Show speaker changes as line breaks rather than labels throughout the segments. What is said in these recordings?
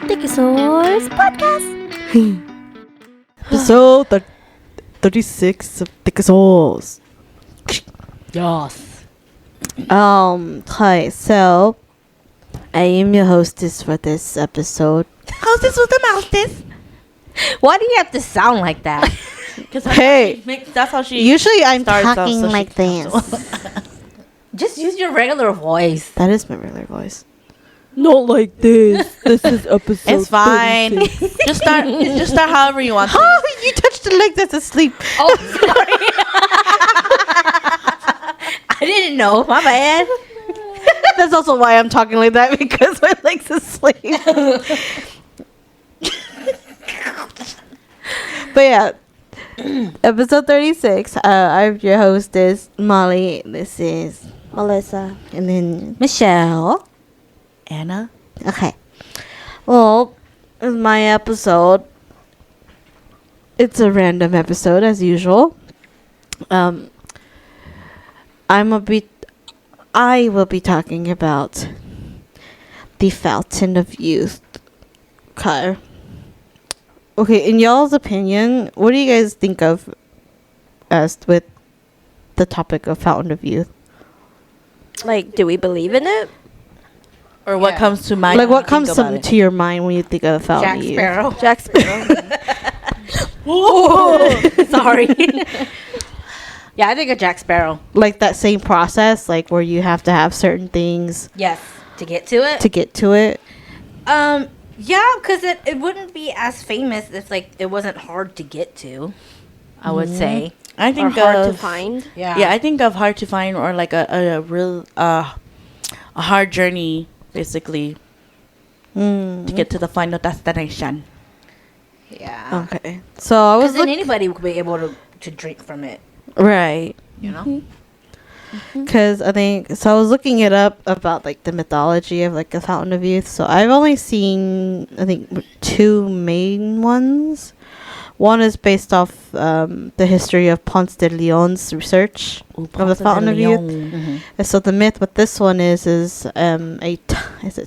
Dickosaurus Podcast.
Episode 36 of Dickosaurus.
Yes.
Hi, so I am your hostess for this episode.
Hostess with the mouses.
Why do you have to sound like that?
Because
Hey,
that's how she.
usually I'm
starts off,
talking
so she
like
can
this.
Just use your regular voice.
That is my regular voice. Not like this. This is episode.
It's fine.
36.
just start however you want to.
Oh, you touched the leg that's asleep.
Oh, sorry. I didn't know. My bad.
That's also why I'm talking like that, because my leg's asleep. But yeah, episode 36. I'm your hostess, Molly. This is Melissa. And then
Michelle.
Anna.
okay. Well, it's my episode. It's a random episode as usual. I will be talking about the Fountain of Youth. Okay. Okay, in y'all's opinion, what do you guys think of as with the topic of Fountain of Youth?
Like, do we believe in it?
Or what comes to mind?
Like,
when
what
you
comes
think about it?
to your mind when you think of the Fountain
Jack
of Youth?
Sparrow.
Jack Sparrow.
Sorry. Yeah, I think of Jack Sparrow.
Like that same process, like where you have to have certain things
Yes. To get to it.
to get to it.
Yeah, because it wouldn't be as famous if like it wasn't hard to get to. I would say.
I
Or
think
hard to
of
find.
Yeah.
yeah. I think of hard to find or like a real a hard journey basically to get to the final destination.
Yeah.
Okay. So I was
Because then anybody would be able to drink from it.
right.
You know.
Because I was looking it up about like the mythology of like the Fountain of Youth. So I've only seen, I think, two main ones. One is based off the history of Ponce de Leon's research of the Fountain of Youth. And so the myth with this one is is it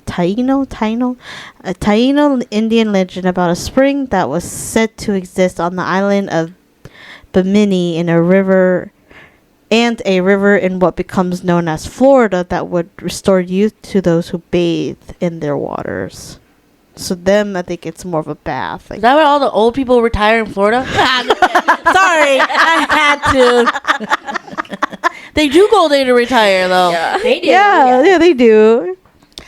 Taino? A Taino Indian legend about a spring that was said to exist on the island of Bimini in a river in what becomes known as Florida that would restore youth to those who bathe in their waters. So them, I think it's more of a bath. Like,
Is that where all the old people retire in Florida? Sorry, I had to. They do go there to retire though.
Yeah.
They do.
yeah, they do.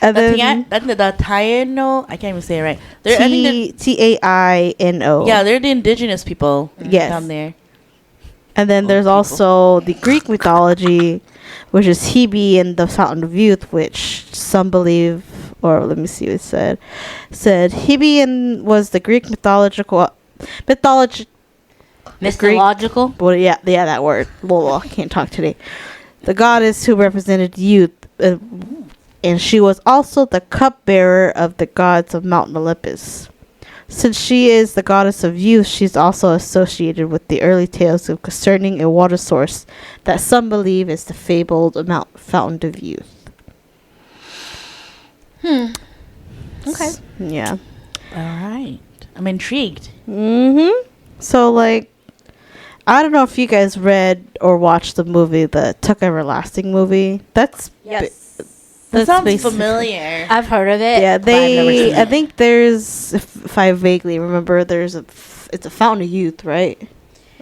And then
The Taino, I can't even say it right. They're, I think
Taino.
yeah, they're the indigenous people
Yes.
down there.
And then there's also the Greek mythology, which is Hebe and the Fountain of Youth, which some believe, or let me see what it said. Hebe was the Greek mythological.
Mythological.
Well, yeah, that word. Well, I can't talk today. The goddess who represented youth, and she was also the cupbearer of the gods of Mount Olympus. Since she is the goddess of youth, she's also associated with the early tales concerning a water source that some believe is the fabled Fountain of Youth.
Okay.
Yeah.
All right, I'm intrigued.
So, like, I don't know if you guys read or watched the movie, the Tuck Everlasting movie. That's
Yes.
That sounds
basically-
familiar.
I've heard of it.
Yeah,
but I've never seen
I
it.
think there's, if I vaguely remember, it's a Fountain of Youth, right?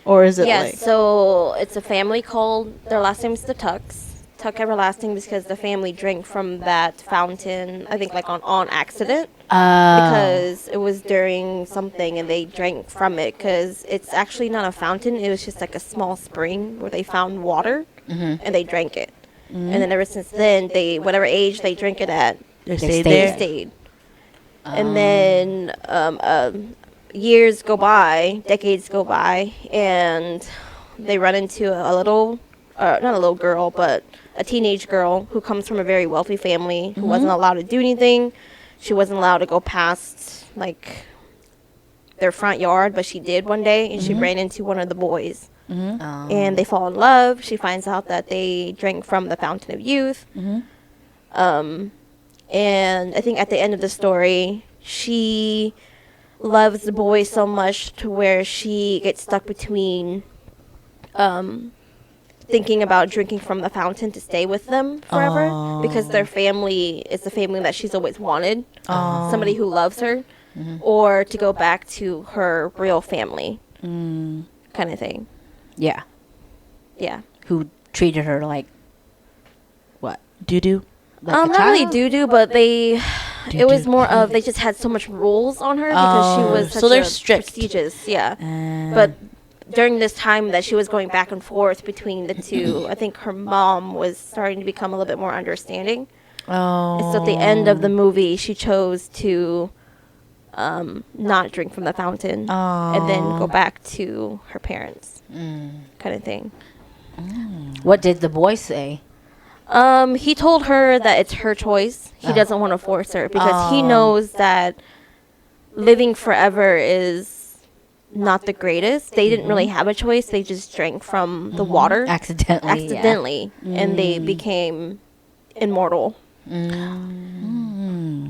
Or is it
Yes,
like?
so it's a family called, their last name is the Tucks. Tuck Everlasting because the family drank from that fountain, I think like on accident. Because it was during something and they drank from it because it's actually not a fountain. It was just like a small spring where they found water and they drank it. And then ever since then, whatever age they drink it at,
They
stayed
stayed
they
there.
stayed. And then years go by, decades go by, and they run into a little, not a little girl, but a teenage girl who comes from a very wealthy family who wasn't allowed to do anything. She wasn't allowed to go past, like, their front yard, but she did one day, and she ran into one of the boys. And they fall in love. She finds out that they drank from the Fountain of Youth. and I think at the end of the story, she loves the boy so much to where she gets stuck between thinking about drinking from the fountain to stay with them forever because their family is the family that she's always wanted, somebody who loves her, or to go back to her real family, kind of thing.
Yeah.
Yeah.
Who treated her like what?
Doo-doo.
Like a
Not really
child?
doo-doo, but it was more of they just had so much rules on her because she was such
so they're
a
strict.
prestigious, yeah. But during this time that she was going back and forth between the two, I think her mom was starting to become a little bit more understanding. And so at the end of the movie, she chose to not drink from the fountain and then go back to her parents, kind of thing.
What did the boy say?
He told her that it's her choice. He doesn't want to force her because he knows that living forever is not the greatest. They didn't really have a choice. They just drank from the water
Accidentally.
and they became immortal.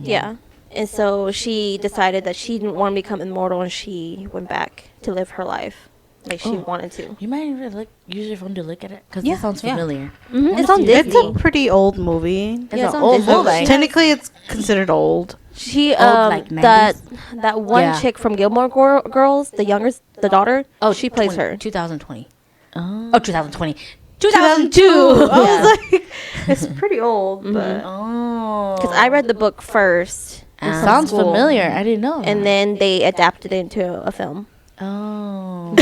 Yeah. And so she decided that she didn't want to become immortal, and she went back to live her life like she wanted to.
You might even use your phone to look at it because
Yeah,
it sounds
yeah.
familiar.
It's on
It's
Disney.
a pretty old movie.
Yeah, it's
an
on
old
Disney.
movie.
Technically, it's considered old.
She
like
that
90s?
that one
Yeah.
chick from Gilmore Girls, the youngest, the daughter.
Oh,
she plays her.
2020.
Oh.
Oh, 2020.
2002.
2002.
I was like, it's pretty old, but
Oh.
Because I read the book first,
It sounds
school.
familiar. I didn't know.
and then they adapted it into a film.
Oh.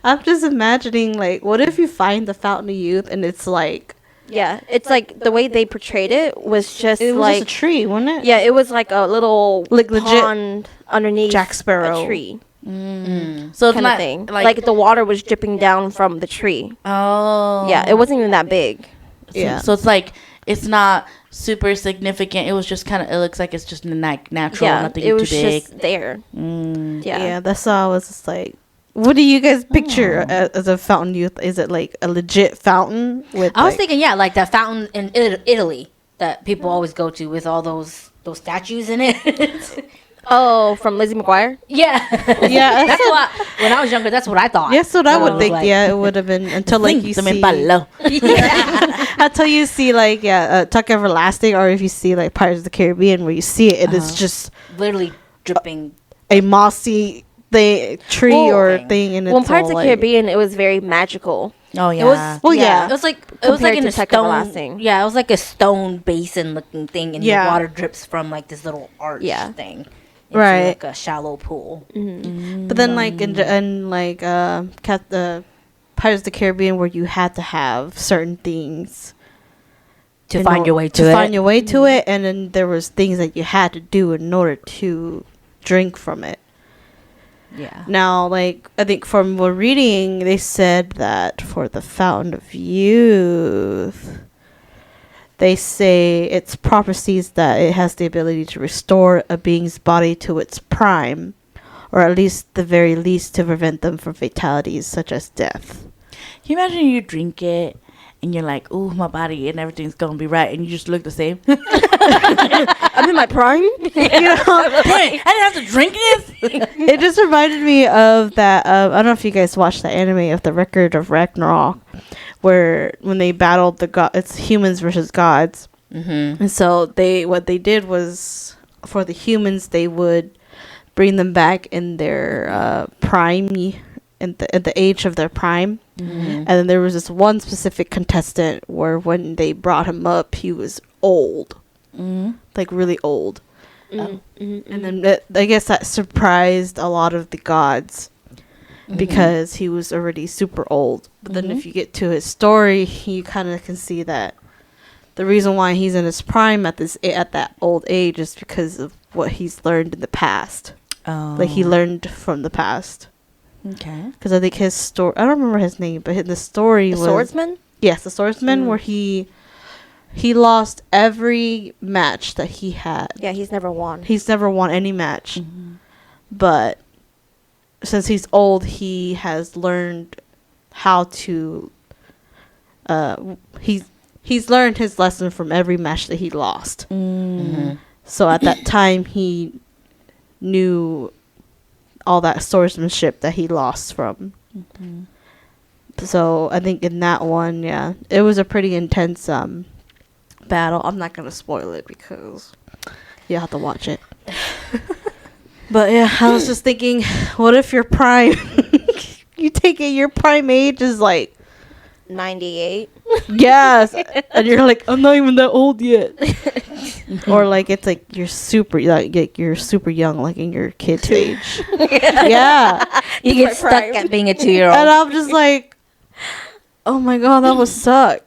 I'm just imagining, like, what if you find the Fountain of Youth and it's like
Yeah, it's like the way they portrayed it was just
it was
like
just a tree, wasn't it?
yeah, it was like a little
Like legit
pond underneath
Jack Sparrow.
a tree
So it's
kind
not
of thing. Like the water was dripping down from the tree.
Oh.
Yeah, it wasn't even that big.
Yeah.
So it's like it's not super significant. It was just kind of. It looks like it's just natural.
Yeah,
Nothing
it was
too big.
just there.
Yeah,
Yeah.
that's all. I was just like, what do you guys picture as a Fountain of Youth? Is it like a legit fountain with?
I was
like-
thinking, yeah, like that fountain in Italy that people always go to with all those statues in it.
Oh, from Lizzie McGuire.
yeah,
Yeah,
That's what when I was younger. That's what I thought.
Yes, what I
So
would
was
think.
like,
Yeah, it would have been until like you see.
Palo.
Until you see like Tuck Everlasting, or if you see like Pirates of the Caribbean, where you see it, it is just
literally dripping.
a mossy tree
Well,
or thing, and
Well, in
it's
Pirates
all,
of the
like,
Caribbean, it was very magical.
Oh yeah.
It was
Well, yeah.
It was like
Compared
in
to
a
Tuck
stone.
Everlasting.
Yeah, it was like a stone basin looking thing, and
Yeah.
the water drips from like this little arch thing. Into
Right.
like a shallow pool.
But then like in like the Pirates of the Caribbean, where you had to have certain things
To
in
find
or-
your way to it.
find your way to it, and then there was things that you had to do in order to drink from it.
Yeah.
Now, like, I think from what reading, they said that for the Fountain of Youth, they say its properties that it has the ability to restore a being's body to its prime, or at least the very least to prevent them from fatalities such as death.
Can you imagine you drink it and you're like, ooh, my body and everything's gonna be right, and you just look the same?
I'm in my prime.
Wait, I didn't have to drink this.
It just reminded me of that. I don't know if you guys watched the anime of the Record of Ragnarok, where when they battled the god, it's humans versus gods.
Mm-hmm.
And so what they did was, for the humans, they would bring them back in their prime, at the age of their prime.
Mm-hmm.
And then there was this one specific contestant where when they brought him up, he was old, like really old. And then I guess that surprised a lot of the gods because he was already super old. But then if you get to his story, you kind of can see that the reason why he's in his prime at that old age is because of what he's learned in the past. Like he learned from the past.
Okay.
Because I think his story, I don't remember his name, but the story
The
was
swordsman.
Yes, the swordsman, where he lost every match that he had.
Yeah, he's never won.
He's never won any match. But since he's old, he has learned how to he he's learned his lesson from every match that he lost. So at that time, he knew all that swordsmanship that he lost from. So I think in that one, yeah, it was a pretty intense battle. I'm not gonna spoil it because you have to watch it. But yeah, I was just thinking, what if your prime, you take it, your prime age is like
98.
yes, and you're like, I'm not even that old yet. Or like it's like you're super young, like in your kid's age. Yeah,
You get stuck
prime.
at being a 2-year-old.
and I'm just like, oh my god, that would suck.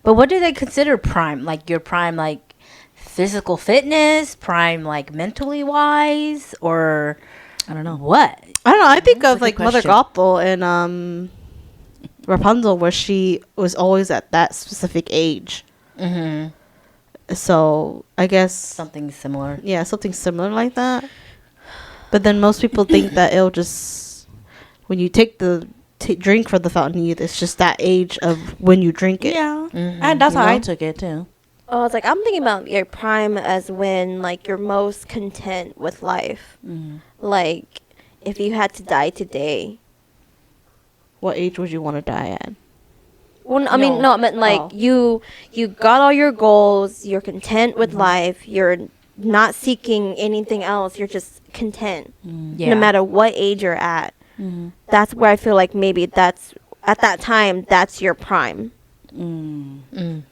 But what do they consider prime? Like your prime, like physical fitness, prime, like mentally wise, or
I don't know.
what?
I don't know. I think
That's
of
a
like
good
Mother
question.
Gothel and Rapunzel, where she was always at that specific age.
Mm-hmm.
So I guess
Something similar.
yeah, something similar like that. But then most people think that it'll just when you take the drink from the fountain of youth, it's just that age of when you drink it.
Yeah,
Mhm.
and that's
You
how I
know?
took it too.
Oh, it's like I'm thinking about your prime as when like you're most content with life. Like if you had to die today.
What age would you want to die at?
Well, I mean, no, I meant like
Oh.
you got all your goals. You're content with life. You're not seeking anything else. You're just content,
Yeah.
no matter what age you're at. That's where I feel like maybe that's at that time. That's your prime.
Mm.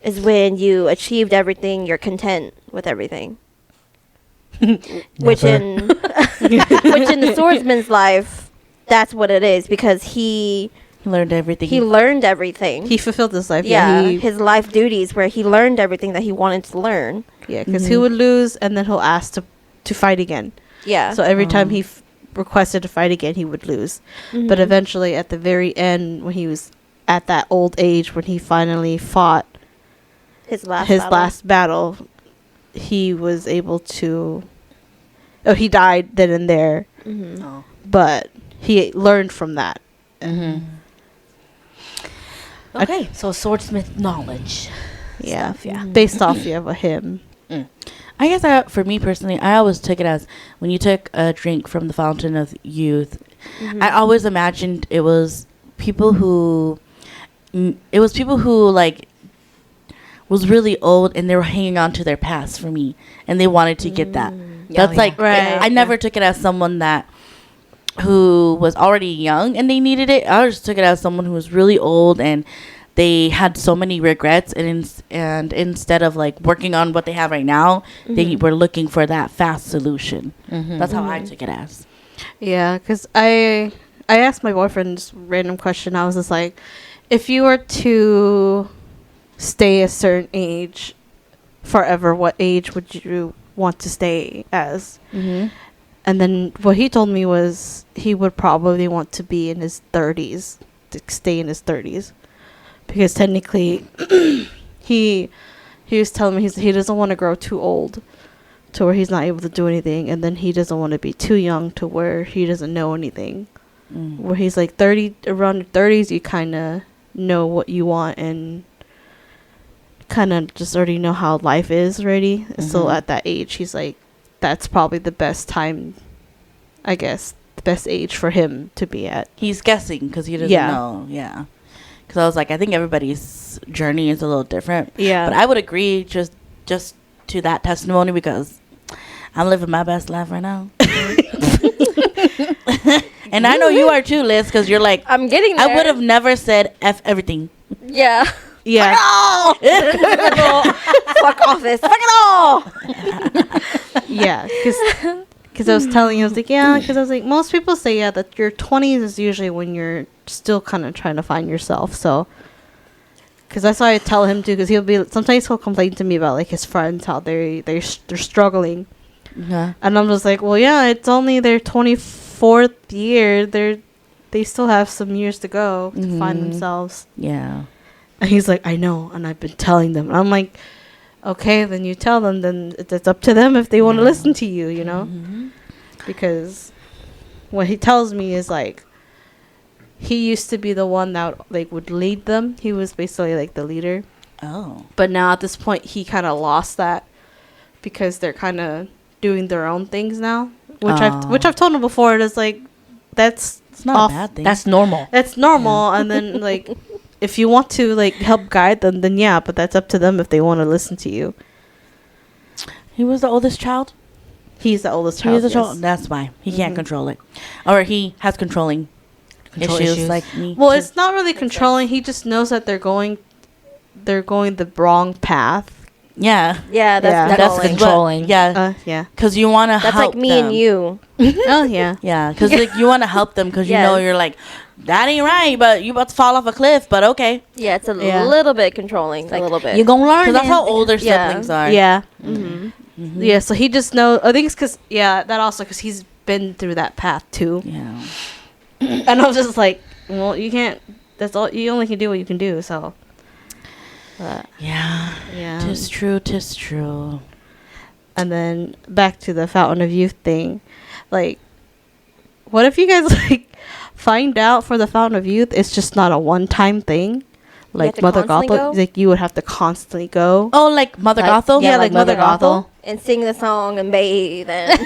Is when you achieved everything. You're content with everything. Which in the swordsman's life, that's what it is because he
Learned everything.
learned everything.
He fulfilled his life.
yeah,
he,
his life duties where he learned everything that he wanted to learn.
yeah, because he would lose and then he'll ask to fight again.
Yeah.
So every time he requested to fight again, he would lose. But eventually, at the very end, when he was at that old age, when he finally fought
his last
his
battle.
last battle, he was able to. Oh, he died then and there,
Oh.
but he learned from that.
Mm-hmm. Okay, so swordsmith knowledge.
Yeah,
Stuff, yeah.
based off of him.
I guess for me personally, I always took it as when you took a drink from the fountain of youth. I always imagined it was people who, like was really old and they were hanging on to their past for me, and they wanted to get that. That's
yeah.
like
Right.
I never took it as someone that who was already young and they needed it. I just took it as someone who was really old and they had so many regrets, and instead of like working on what they have right now, they were looking for that fast solution. That's how I took it as.
Yeah, because I asked my boyfriend this random question. I was just like, if you were to stay a certain age forever, what age would you want to stay as? And then what he told me was he would probably want to be in his 30s, to stay in his 30s. Because technically, he was telling me he doesn't want to grow too old to where he's not able to do anything. And then he doesn't want to be too young to where he doesn't know anything. Where he's like 30, around your 30s, you kind of know what you want and kind of just already know how life is already. So at that age, he's like, that's probably the best time, I guess, the best age for him to be at.
He's guessing because he doesn't
Yeah.
know. Yeah. Because I was like, I think everybody's journey is a little different.
Yeah.
But I would agree just to that testimony because I'm living my best life right now. And I know you are too, Liz, because you're like,
I'm getting there.
I would have never said F everything.
Yeah.
Yeah.
Fuck office. Fuck it all.
Yeah. Because I was telling you, I was like, yeah, because I was like, most people say, yeah, that your 20s is usually when you're still kind of trying to find yourself. So, because that's why I tell him too, because sometimes he'll complain to me about like his friends, how they're struggling.
Yeah.
And I'm just like, well, yeah, it's only their 24th year. They still have some years to go to find themselves.
Yeah.
And he's like, I know, and I've been telling them. And I'm like, okay, then you tell them. Then it's up to them if they want to listen to you, you know? Because what he tells me is like, he used to be the one that like would lead them. He was basically like the leader.
Oh.
But now at this point, he kind of lost that because they're kind of doing their own things now. Which I've told him before. It's like it's
not a bad thing.
That's normal.
That's normal. And then like if you want to like help guide them, then yeah. But that's up to them if they want to listen to you.
He was the oldest child.
He's the oldest
He
child.
was the
Yes.
child. That's why he can't control it, or he has controlling
Control
issues,
issues.
like me.
Well, it's not really controlling. He just knows that they're going the wrong path.
yeah.
Yeah,
Yeah.
that's
That's
controlling.
controlling.
Yeah,
Yeah.
because you want to
That's
help
like me
them.
and you.
Oh yeah.
Yeah, because like you want to help them because you know
Yes.
you're like, that ain't right, but you about to fall off a cliff. But okay,
Yeah, it's a
Yeah.
little bit controlling. a little bit.
You're gonna learn.
because that's how
it.
older
Yeah.
siblings are.
Yeah.
Mm-hmm.
Yeah. So he just knows. I think it's because that also because he's been through that path too.
Yeah.
And I was just like, well, you can't. That's all. You only can do what you can do. So.
Yeah.
Yeah.
Tis true. Tis true.
And then back to the Fountain of Youth thing, like, what if you guys like find out for the Fountain of Youth it's just not a one-time thing, like
have to
Mother
constantly
Gothel,
go?
like you would have to constantly go.
Oh, like Mother
Like-
Gothel.
Yeah, like Mother Gothel.
And sing the song and bathe and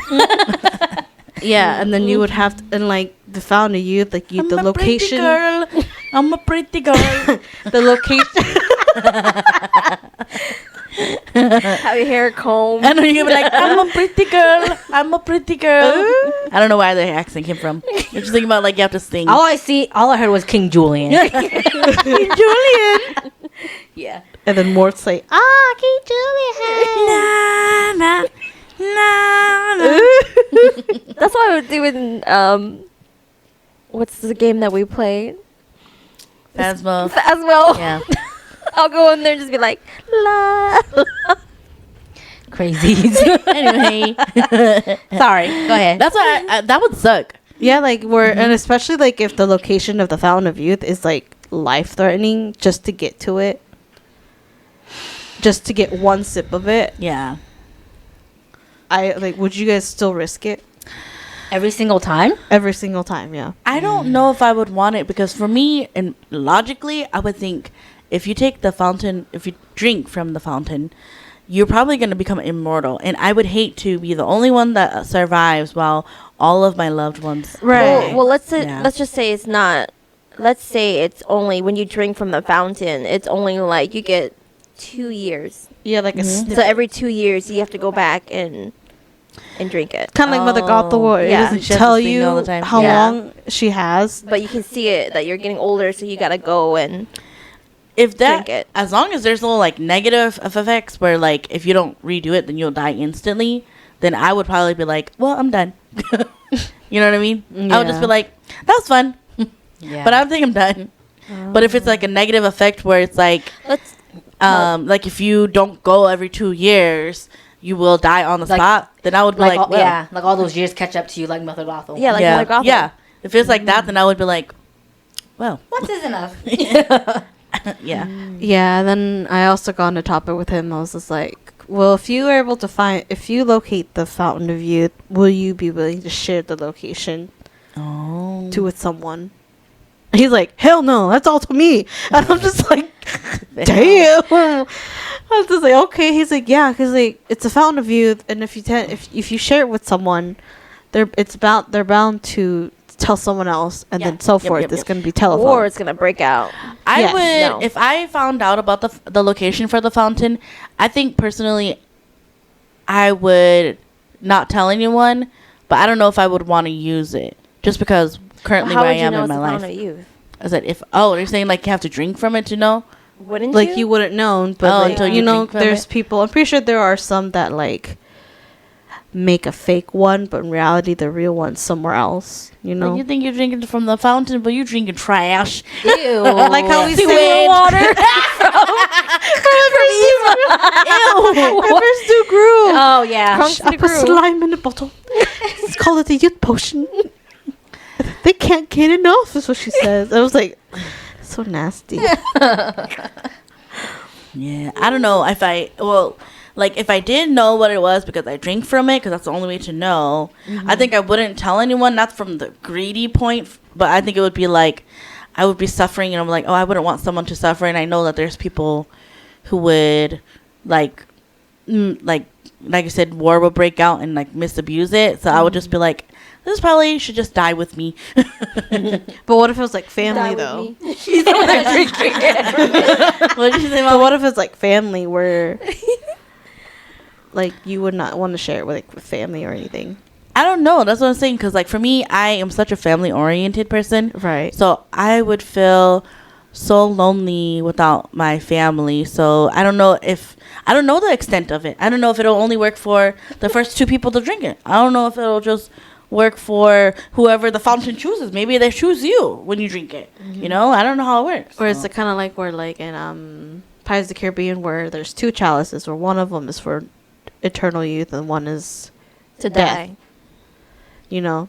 Yeah, and then you would have to, and like the Fountain of Youth, like you,
I'm
the
a pretty
location,
girl. I'm a pretty girl.
the location.
have your hair combed.
I know you're gonna be like, I'm a pretty girl. I'm a pretty girl. I don't know where the accent came from. You're just thinking about like you have to sing.
All I heard was King Julian.
Julian.
Yeah.
And then Mort's like, King Julian.
Na, na, na, na.
That's what I would do in what's the game that we played?
Phasma.
As well.
Yeah.
I'll go in there and just be like, la.
Crazy.
Anyway,
Sorry. Go ahead.
that's why that would suck.
Yeah, like and especially like if the location of the Fountain of Youth is like life-threatening, just to get to it, just to get one sip of it.
Yeah.
I like. Would you guys still risk it
Every single time.
every single time? Yeah.
I don't know if I would want it because for me, and logically, I would think if you take the fountain, if you drink from the fountain, you're probably going to become immortal. And I would hate to be the only one that survives while all of my loved ones.
Right.
Well, let's say,
Yeah.
let's just say it's not. Let's say it's only when you drink from the fountain. It's only like you get 2 years.
Yeah, like a
Mhm.
So every 2 years you have to go back and drink it.
kind of like Mother Gothel, where it
Yeah.
doesn't
She has
tell
to sing all
you
the time.
how
Yeah.
long she has.
But you can see it that you're getting older, so you gotta go and
If that,
drink it.
as long as there's no like negative effects where like if you don't redo it, then you'll die instantly, then I would probably be like, well, I'm done. You know what I mean? I would just
Yeah.
be like, that was fun,
Yeah.
but I think I'm done. But if it's like a negative effect where it's like,
let's.
like if you don't go every 2 years, you will die on the
Like-
spot. Then I would be
like,
like, well,
yeah, like all those years catch up to you, like Mother Gothel.
Yeah, like
yeah,
Mother Gothel.
yeah. If it's like that, then I would be like, well,
Once is enough.
yeah.
Yeah. Then I also got on a topic with him. I was just like, well, if you are able to if you locate the Fountain of Youth, will you be willing to share the location
Oh.
with someone? He's like, hell no, that's all to me. And I'm just like, damn. I was just like, okay. He's like, yeah, because like it's a Fountain of Youth, and if you share it with someone, they're bound to tell someone else, and
Yeah.
then so
Yep,
forth.
yep,
It's
yep.
going to be telephone.
Or it's gonna break out.
I
Yes.
would,
No.
if I found out about the location for the fountain, I think personally, I would not tell anyone, but I don't know if I would want to use it just because currently
How
where I
would you
am
know
in
it's
my
the
life.
Fountain of Youth?
I said you're saying like you have to drink from it to know?
Wouldn't
Like
you?
you wouldn't known, but
Oh,
like,
until
you
you
know,
drink from
there's
it?
people. I'm pretty sure there are some that like make a fake one, but in reality, the real one's somewhere else. You know,
Like you think you're drinking from the fountain, but you're drinking trash.
Ew.
like how we
Sewage.
say water. Rivers do grow.
Oh yeah.
Crunks
I
to
put
grow.
slime in a bottle. Let's call it a youth potion. They can't get enough, is what she says. I was like, so nasty.
Yeah, I don't know if if I did know what it was because I drink from it, because that's the only way to know. I think I wouldn't tell anyone, not from the greedy point, but I think it would be like I would be suffering, and I'm like, oh, I wouldn't want someone to suffer, and I know that there's people who would like like I said, war will break out and like misabuse it. So I would just be like, this probably should just die with me.
But what if it was like family though?
She's over there drinking it.
What did you say,
But
Mom?
what if it's like family where like you would not want to share it with like with family or anything?
I don't know. That's what I'm saying. Because like for me, I am such a family oriented person.
Right.
So I would feel so lonely without my family. So I don't know the extent of it. I don't know if it'll only work for the first 2 people to drink it. I don't know if it'll just work for whoever the fountain chooses. Maybe they choose you when you drink it. You know, I don't know how it works.
Or it's kind of like where like in Pirates of the Caribbean where there's 2 chalices where one of them is for eternal youth and one is
To
death.
die.
You know.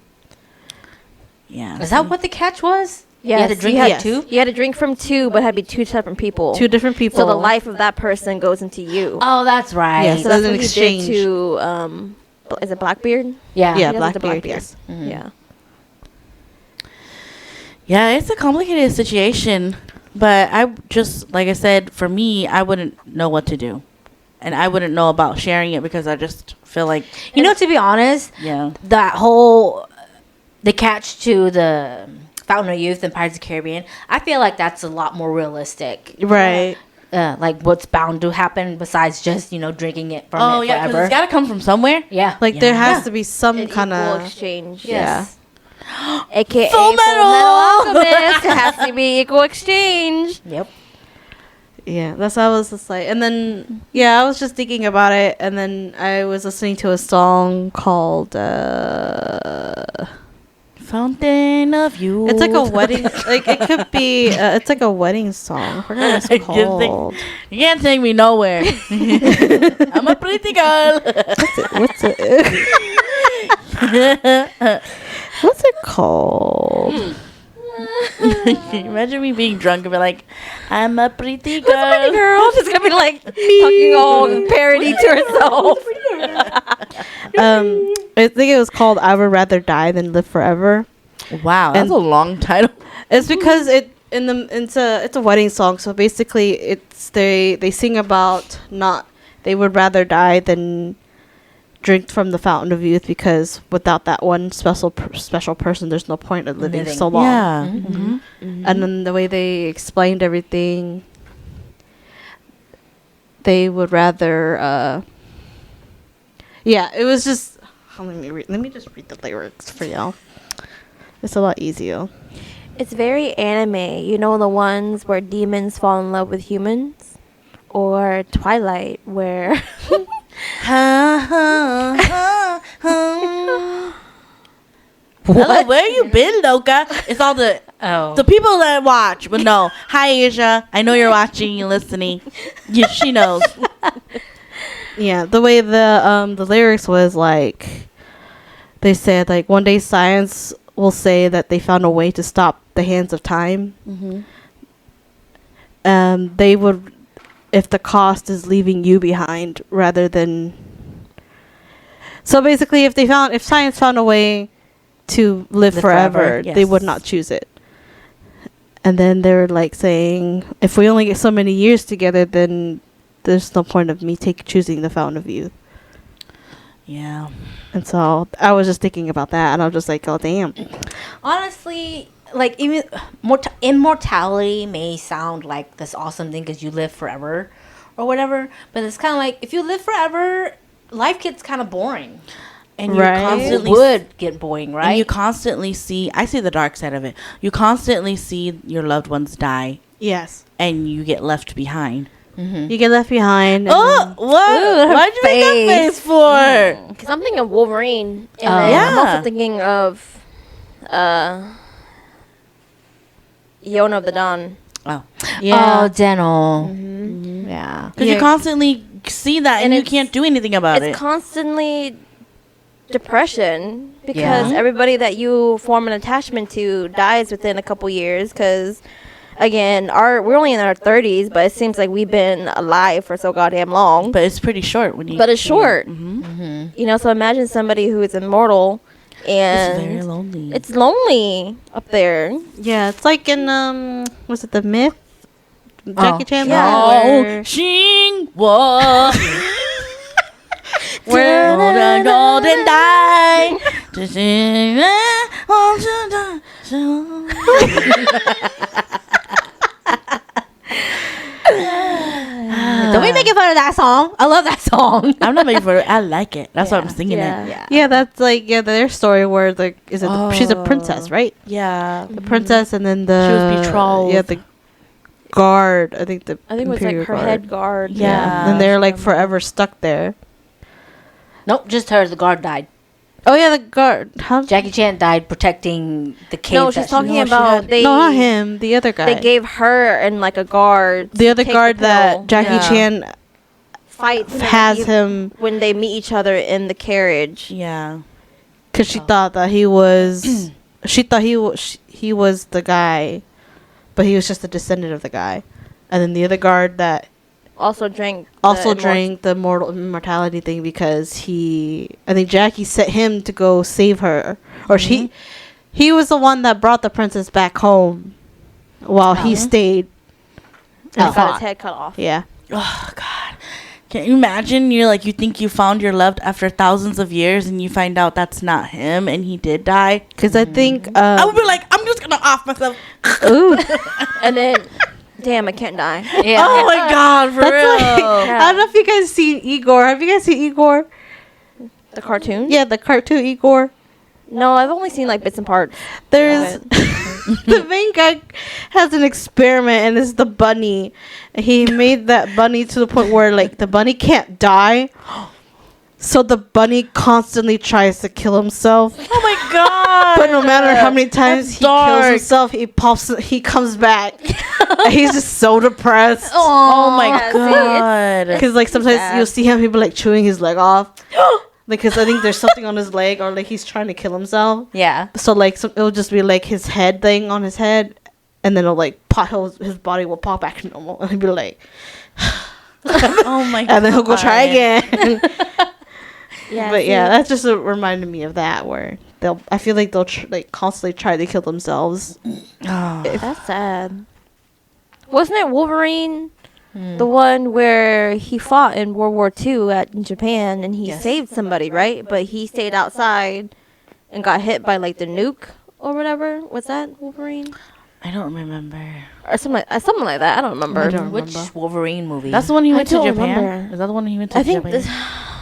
Yeah.
Is that what the catch was?
Yes,
You had to drink
you
like
had-
2?
You had to drink from 2, but it had to be 2 different people.
2 different people.
So the life of that person goes into you.
Oh, that's right.
Yes.
So that's
an
what
exchange.
he did to, is it Blackbeard?
Yeah.
Yeah,
He does it to
Blackbeard, yes.
Mhm.
Yeah.
Yeah, it's a complicated situation. But I just, like I said, for me, I wouldn't know what to do. And I wouldn't know about sharing it because I just feel like,
You know, to be honest,
yeah.
that whole the catch to the Fountain of Youth and Pirates of the Caribbean, I feel like that's a lot more realistic.
Right.
Like what's bound to happen besides just drinking it from
Oh,
it
yeah, because
forever.
it's got to come from somewhere.
Yeah,
Like
yeah.
there has
Yeah.
to be some
An
kind
equal
of
exchange.
Yes.
AKA
Full Metal!
Alchemist. It has to be equal exchange.
Yep.
yeah. That's how I was just like, and then I was just thinking about it, and then I was listening to a song called
Fountain of Youth.
it's like a wedding, like it could be it's like a wedding song. I forgot what
I
it's
just
called.
think- You can't take me nowhere. I'm a pretty girl.
What's it? What's it called?
Imagine me being drunk and be like, I'm a pretty girl.
Pretty girl. She's gonna be like talking all parody to herself.
I think it was called "I Would Rather Die Than Live Forever."
Wow, that's
And-
a long title.
It's because it's a wedding song. So basically, it's they sing about they would rather die than drink from the fountain of youth because without that one special person, there's no point of living so long.
Yeah.
Mhm.
And then the way they explained everything, they would rather. It was just. Let me just read the lyrics for y'all. It's a lot easier.
It's very anime. You know the ones where demons fall in love with humans, or Twilight where.
Hello, where you been, Loca? It's all the people that watch. But no, hi Asia. I know you're watching, you're listening. Yeah, she knows.
Yeah, the way the lyrics was like, they said like one day science will say that they found a way to stop the hands of time. They would, if the cost is leaving you behind rather than. So basically, if science found a way to live forever, they would
yes.
not choose it. And then they're like saying, if we only get so many years together, then there's no point of me choosing the fountain of youth.
Yeah.
And so I was just thinking about that, and I was just like, oh damn.
Honestly, like even immortality may sound like this awesome thing because you live forever or whatever, but it's kind of like if you live forever, life gets kind of boring.
And you
Right.
constantly
It would get boring, right?
And you constantly see, I see the dark side of it. You constantly see your loved ones die
Yes.
and you get left behind.
You get left behind. and
Oh, what?
Ooh, her
Why'd you make that
face.
face for?
Because I'm thinking of Wolverine, and
Oh.
then I'm
Yeah.
also thinking of Yona of the Dawn.
Oh.
then- yeah.
Oh, dental.
Yeah.
Because you constantly see that and you
it's-
can't do anything about
It's
it.
constantly depression because
Yeah.
everybody that you form an attachment to dies within a couple years. Because again, we're only in our 30s, but it seems like we've been alive for so goddamn long.
But it's pretty short when you.
But it's short.
hmm
You know, so imagine somebody who is immortal and
It's very lonely.
it's lonely up there.
Yeah, it's like in was it The Myth? Jackie Chan
yeah.
Oh,
where-
Xing Wo. Where the golden die to sing all the
Don't be making fun of that song. I love that song.
I'm not making fun of it. I like it. That's why I'm
Yeah.
singing
Yeah.
it.
Yeah.
Yeah, that's like their story where she's a princess, right?
Yeah.
The princess, and then the
She was betrothed.
Yeah, the guard. I think
I think it was like
Imperial
her head guard.
Yeah.
and they're like forever stuck there.
Nope, just her. The guard died.
Oh yeah, the guard. How?
Jackie Chan died protecting the cave.
No,
that
she's
she-
talking
No, she
about
had-
they.
No, not him. The other guy.
They gave her and like a guard.
the
to
other
take
guard
the
that
pill.
Jackie
Yeah.
Chan
fight
has him
when they meet each other in the carriage.
Yeah.
because she thought that he was. She thought he was the guy, but he was just a descendant of the guy. And then the other guard that
Also drank.
drank the immortality thing because I think Jackie sent him to go save her, or he was the one that brought the princess back home while he stayed.
And
and
got
fought.
his head cut off.
Yeah.
Oh God. Can you imagine? You think you found your love after thousands of years, and you find out that's not him, and he did die.
Because I think
I would be like, I'm just gonna off myself.
ooh,
And then, damn, I can't die.
Yeah.
Oh my God, for
that's
real.
like, I don't know if you guys seen Igor. Have you guys seen Igor?
The cartoon?
Yeah, the cartoon Igor.
No, I've only seen like bits and parts.
There's the main guy has an experiment, and it's the bunny. He made that bunny to the point where like the bunny can't die, so the bunny constantly tries to kill himself.
Oh my God.
But no matter how many times
That's
he kills
dark.
himself, he comes back. And he's just so depressed.
Oh my
Yeah, see,
God.
Because like sometimes
sad.
you'll see him, he'll be like chewing his leg off. Because I think there's something on his leg, or like he's trying to kill himself.
Yeah.
So like it'll just be like his head thing on his head, and then it'll like his body will pop back to normal, and he'll be like,
Oh my God.
and then he'll go try again.
Yeah,
But
see,
yeah, that's just reminded me of that where I feel like they'll like constantly try to kill themselves.
Oh.
that's sad. Wasn't it Wolverine? The one where he fought in World War II in Japan and he
Yes.
saved somebody, right? But he stayed outside and got hit by like the nuke or whatever. Was that Wolverine?
I don't remember.
Or something like that. I don't remember.
I don't
Which
remember.
Wolverine movie?
That's the one he
I
went to
don't
Japan?
remember.
Is that the one he went to
I think
Japan?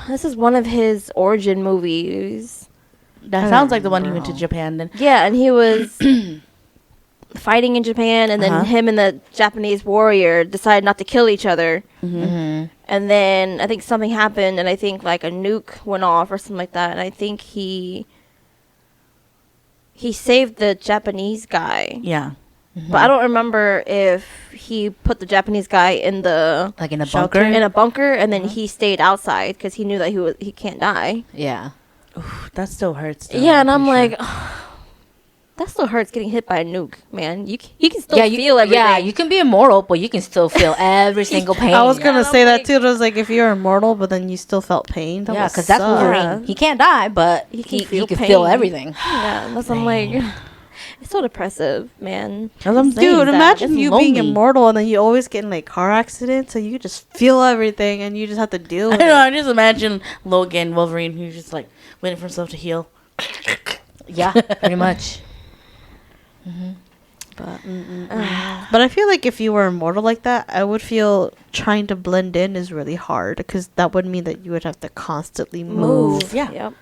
this is one of his origin movies.
That sounds like the one he went to Japan then.
Yeah, and he was fighting in Japan, and then
Uh-huh.
him and the Japanese warrior decided not to kill each other.
Mm-hmm.
And then I think something happened, and I think like a nuke went off or something like that. And I think he saved the Japanese guy,
Yeah.
but I don't remember if he put the Japanese guy in the
Like in a
Shelter?
bunker.
in a bunker, and then he stayed outside because he knew that he can't die.
Yeah.
That still hurts. though,
Yeah, and I'm
pretty
like,
sure.
that still hurts getting hit by a nuke, man. You can still
you,
feel everything.
Yeah, you can be immortal, but you can still feel every single pain.
I was gonna
and
say
I'm
that
like-
too. It was like if you're immortal, but then you still felt pain. That
Yeah,
would
because that's
suck.
Wolverine.
Yeah.
He can't die, but
He
he
can feel
can feel
pain.
everything.
Yeah, that's I'm like, it's so depressive, man.
That's what I'm saying.
Dude, imagine
It's
you being
lonely.
immortal and then you always get in like car accidents, so you just feel everything and you just have to deal
I
with
know.
it.
I just imagine Logan, Wolverine, who's just like waiting for himself to heal.
Yeah, pretty much.
But I feel like if you were immortal like that, I would feel trying to blend in is really hard because that would mean that you would have to constantly move.
Yeah.
Yep.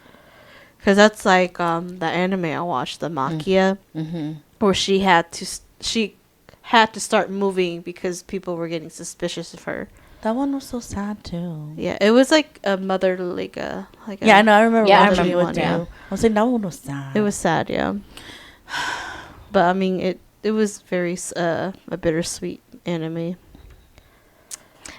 Because that's like the anime I watched, the Makia,
Mm-hmm.
where she had to start moving because people were getting suspicious of her.
That one was so sad too.
Yeah, it was like a mother
Yeah, I know. I remember
Yeah, I
watching
remember
it
one,
too.
yeah.
I was saying that one was sad.
It was sad, yeah. But I mean, it was very a bittersweet anime.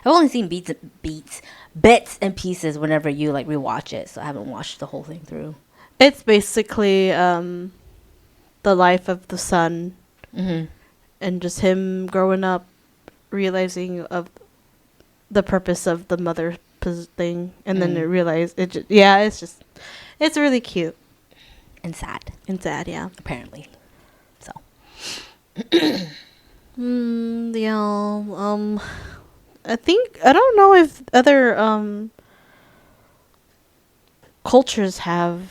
I've only seen bits and pieces whenever you like rewatch it, so I haven't watched the whole thing through.
It's basically the life of the son
Mm-hmm.
and just him growing up, realizing of the purpose of the mother thing, and then it realized it's really cute.
and sad,
yeah.
apparently. So
Yeah. I think I don't know if other cultures have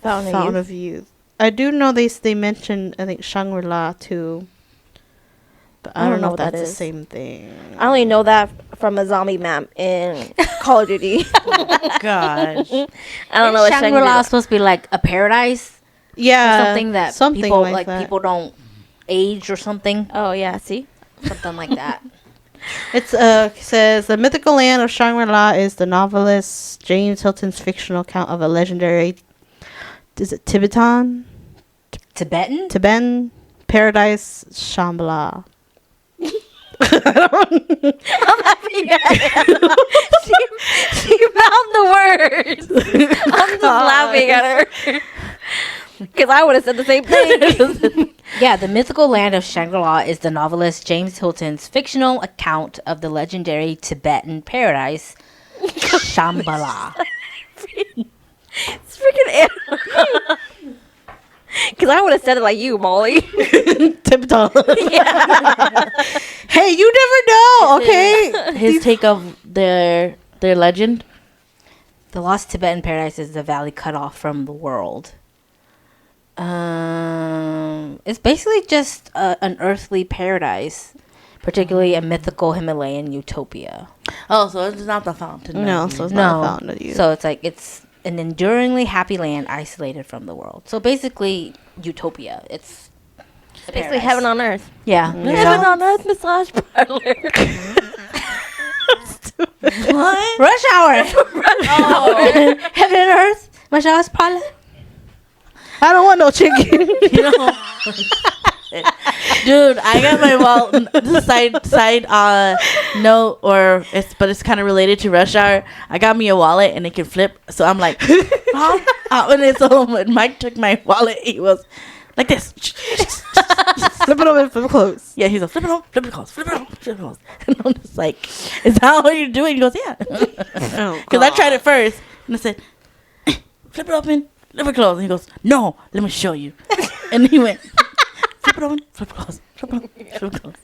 Fountain of Youth. I do know they mentioned I think Shangri-La too, but I don't know if
what that
that's the
is.
same thing.
I only know that from a zombie map in Call of Duty.
Gosh.
I don't know what
Shangri-La is supposed to be like a paradise,
Yeah,
or something that people like
that.
people don't age or something,
Oh yeah, see.
something like that.
It's says the mythical land of Shangri-La is the novelist James Hilton's fictional account of a legendary, is it Tibetan paradise Shambhala.
I'm laughing at her. she found the words. I'm just laughing at her. Because I would have said the same thing.
Yeah, the mythical land of Shangri-La is the novelist James Hilton's fictional account of the legendary Tibetan paradise Shambhala.
It's freaking because I would have said it like you, Molly.
Tibetan.
Yeah.
Hey, you never know. Okay.
His take of their legend.
The lost Tibetan paradise is the valley cut off from the world. It's basically just an earthly paradise, particularly a mythical Himalayan utopia.
Oh, so it's not the fountain.
No, so it's not a Fountain of Youth.
So it's like it's an enduringly happy land isolated from the world. So basically, utopia. It's
Basically
paradise.
heaven on earth.
Yeah.
Heaven on earth massage parlor.
What? Rush hour. Oh. Heaven and earth. Massage parlor.
I don't want no chicken.
You know, dude, I got my side note, but it's kind of related to Rush Hour. I got me a wallet and it can flip, so I'm like, when Mike took my wallet, he was like this.
Flip it over, flip it close.
Yeah, he's like, flip it on, flip it close, flip it on, flip it close. And I'm just like, is that what you're doing? He goes, yeah. Because I tried it first and I said, flip it open. Flip it close. And he goes, no, let me show you. And he went, flip it open, flip it close, flip it open, flip it close.